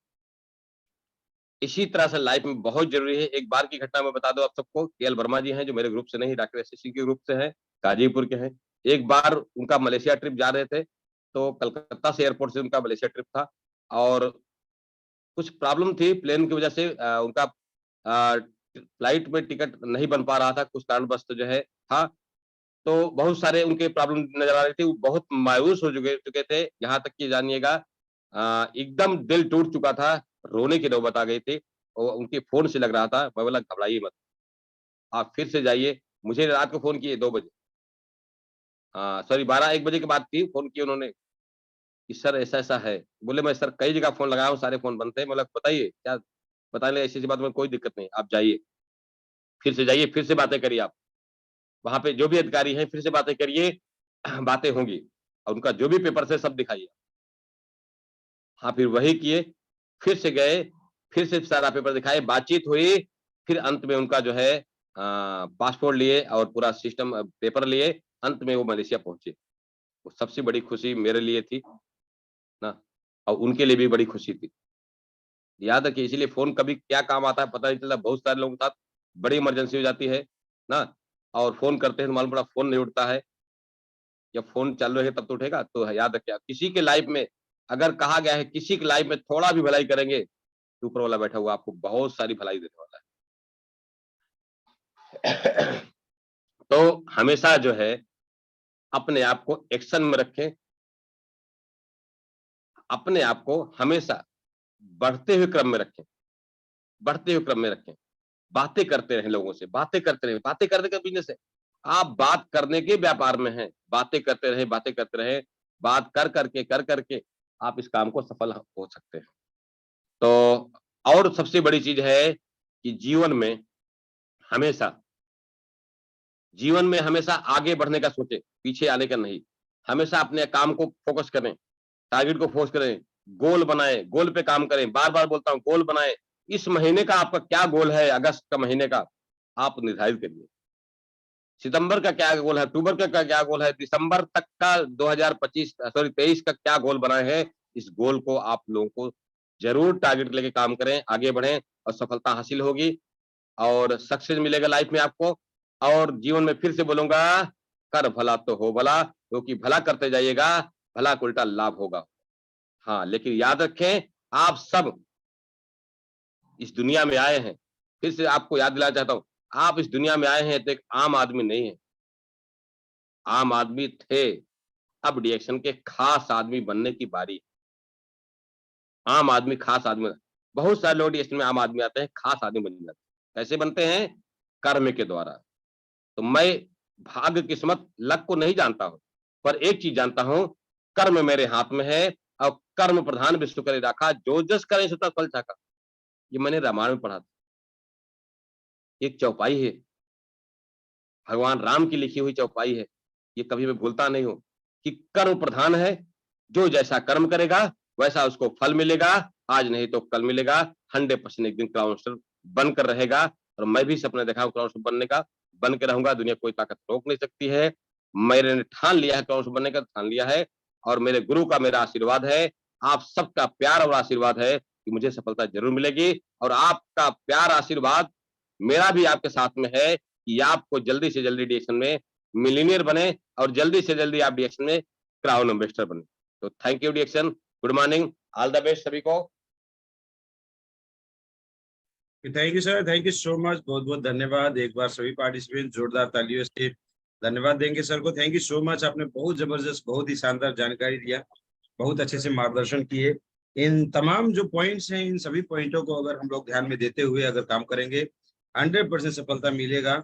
इसी तरह से लाइफ में बहुत ज़रूरी है। एक बार की घटना मैं बता दूँ आप सबको, केएल वर्मा जी हैं, जो मेरे ग्रुप से नहीं, डॉक्टर एसएससी के ग्रुप से हैं, गाज़ीपुर के हैं। एक बार उनका मलेशिया ट्रिप जा रहे थे, तो कलकत्ता से एयरपोर्ट से उनका मलेशिया ट्रिप था और कुछ प्रॉब्लम थी प्लेन की वजह से उनका फ्लाइट में टिकट नहीं बन पा रहा था, कुछ कारणवश जो है था। तो बहुत सारे उनके प्रॉब्लम नज़र आ रही थी, वो बहुत मायूस हो चुके चुके थे, यहाँ तक कि जानिएगा एकदम दिल टूट चुका था, रोने की नौबत आ गई थी और उनके फ़ोन से लग रहा था। मैं बोला घबराइए मत, आप फिर से जाइए। मुझे रात को फ़ोन किए 2 बजे, सॉरी 12-1 बजे की बात थी, फ़ोन किए उन्होंने कि सर ऐसा-ऐसा है। बोले मैं सर कई जगह फ़ोन लगाया हूँ, सारे फ़ोन बंद थे। मैं बोला बताइए क्या बताने ऐसी-ऐसी बात में कोई दिक्कत नहीं, आप जाइए, फिर से जाइए, फिर से बातें करिए आप। वहाँ पे जो भी अधिकारी हैं, फिर से बातें करिए, बातें होंगी और उनका जो भी पेपर्स है सब दिखाइए। हाँ, फिर वही किए, फिर से गए, फिर से सारा पेपर दिखाए, बातचीत हुई, फिर अंत में उनका जो है पासपोर्ट लिए और पूरा सिस्टम पेपर लिए, अंत में वो मलेशिया पहुँचे। वो सबसे बड़ी खुशी मेरे लिए थी ना और उनके लिए भी बड़ी खुशी थी। याद रखिए इसीलिए फ़ोन कभी क्या काम आता है पता नहीं चलता, बहुत सारे लोगों के साथ बड़ी इमरजेंसी हो जाती है ना, और फोन करते हैं तो मालूम पड़ा फोन नहीं उठता है, जब फोन चालू है तब तो उठेगा। तो याद रखिए, किसी के लाइफ में अगर कहा गया है किसी की लाइफ में थोड़ा भी भलाई करेंगे तो ऊपर वाला बैठा हुआ आपको बहुत सारी भलाई देने वाला है। तो हमेशा जो है अपने आप को एक्शन में रखें, अपने आप को हमेशा बढ़ते हुए क्रम में रखें, बढ़ते हुए क्रम में रखें। बातें करते रहें लोगों से, बातें करते रहें, बातें करने का बिजनेस है। आप बात करने के व्यापार में हैं, बातें करते रहें, बातें करते रहें, बात कर करके आप इस काम को सफल हो सकते हैं। तो और सबसे बड़ी चीज है कि हमेशा जीवन में हमेशा आगे बढ़ने का सोचें, पीछे आने का नहीं। हमेशा अपने काम को फोकस करें, टारगेट को फोकस करें, गोल बनाएं, गोल पे काम करें। बार-बार बोलता हूं, गोल बनाएं। इस महीने का आपका क्या गोल है, अगस्त का महीने का आप निर्धारित करिए। सितंबर का क्या गोल है, अक्टूबर का क्या गोल है, दिसंबर तक का 23 का क्या गोल बनाए हैं, इस गोल को आप लोगों को जरूर टारगेट लेके काम करें, आगे बढ़ें और सफलता हासिल होगी और सक्सेस मिलेगा लाइफ में आपको। और जीवन में फिर से बोलूंगा, कर भला तो हो भला, क्योंकि भला करते जाइएगा, भला का उल्टा लाभ होगा। हाँ, लेकिन याद रखें, आप सब इस दुनिया में आए हैं, फिर से आपको याद दिलाना चाहता हूं, आप इस दुनिया में आए हैं तो एक आम आदमी नहीं है, आम आदमी थे, अब डिएक्शन के खास आदमी बनने की बारी। आम आदमी खास आदमी, बहुत सारे लोग डिएक्शन में आम आदमी आते हैं, खास आदमी बन जाते हैं। कैसे बनते हैं? कर्म के द्वारा। तो मैं भाग्य, किस्मत, लक को नहीं जानता हूं, पर एक चीज जानता हूं, कर्म मेरे हाथ में है और कर्म प्रधान विश्व करे राखा, जो जस करे सो तस फल चाखा। ये मैंने रामायण में पढ़ा था। एक चौपाई है, भगवान राम की लिखी हुई चौपाई है, ये कभी मैं भूलता नहीं हूं कि कर्म प्रधान है, जो जैसा कर्म करेगा वैसा उसको फल मिलेगा, आज नहीं तो कल मिलेगा। 100% एक दिन काउंसलर बनकर रहेगा और मैं भी सपने देखा हूं काउंसलर बनने का, बन के रहूंगा, दुनिया कोई ताकत रोक नहीं सकती है। मैंने ठान लिया है काउंसलर बनने का, ठान लिया है और मेरे गुरु का मेरा आशीर्वाद है, आप सबका प्यार और आशीर्वाद है कि मुझे सफलता जरूर मिलेगी और आपका प्यार आशीर्वाद मेरा भी आपके साथ में है कि आपको जल्दी से जल्दी डिएक्शन में मिलीनियर बने और जल्दी से जल्दी आप डिएक्शन में क्राउन इन्वेस्टर बने। तो थैंक यू डिएक्शन, good morning, all the best सभी को। Thank you sir, thank you so much, बहुत बहुत धन्यवाद। एक बार सभी पार्टिसिपेंट जोरदार तालियों से धन्यवाद देंगे सर को। थैंक यू सो मच, आपने बहुत जबरदस्त, बहुत ही शानदार जानकारी दिया, बहुत अच्छे से मार्गदर्शन किए। इन तमाम जो पॉइंट्स हैं, इन सभी पॉइंटों को अगर हम लोग ध्यान में देते हुए अगर काम करेंगे, 100% सफलता मिलेगा।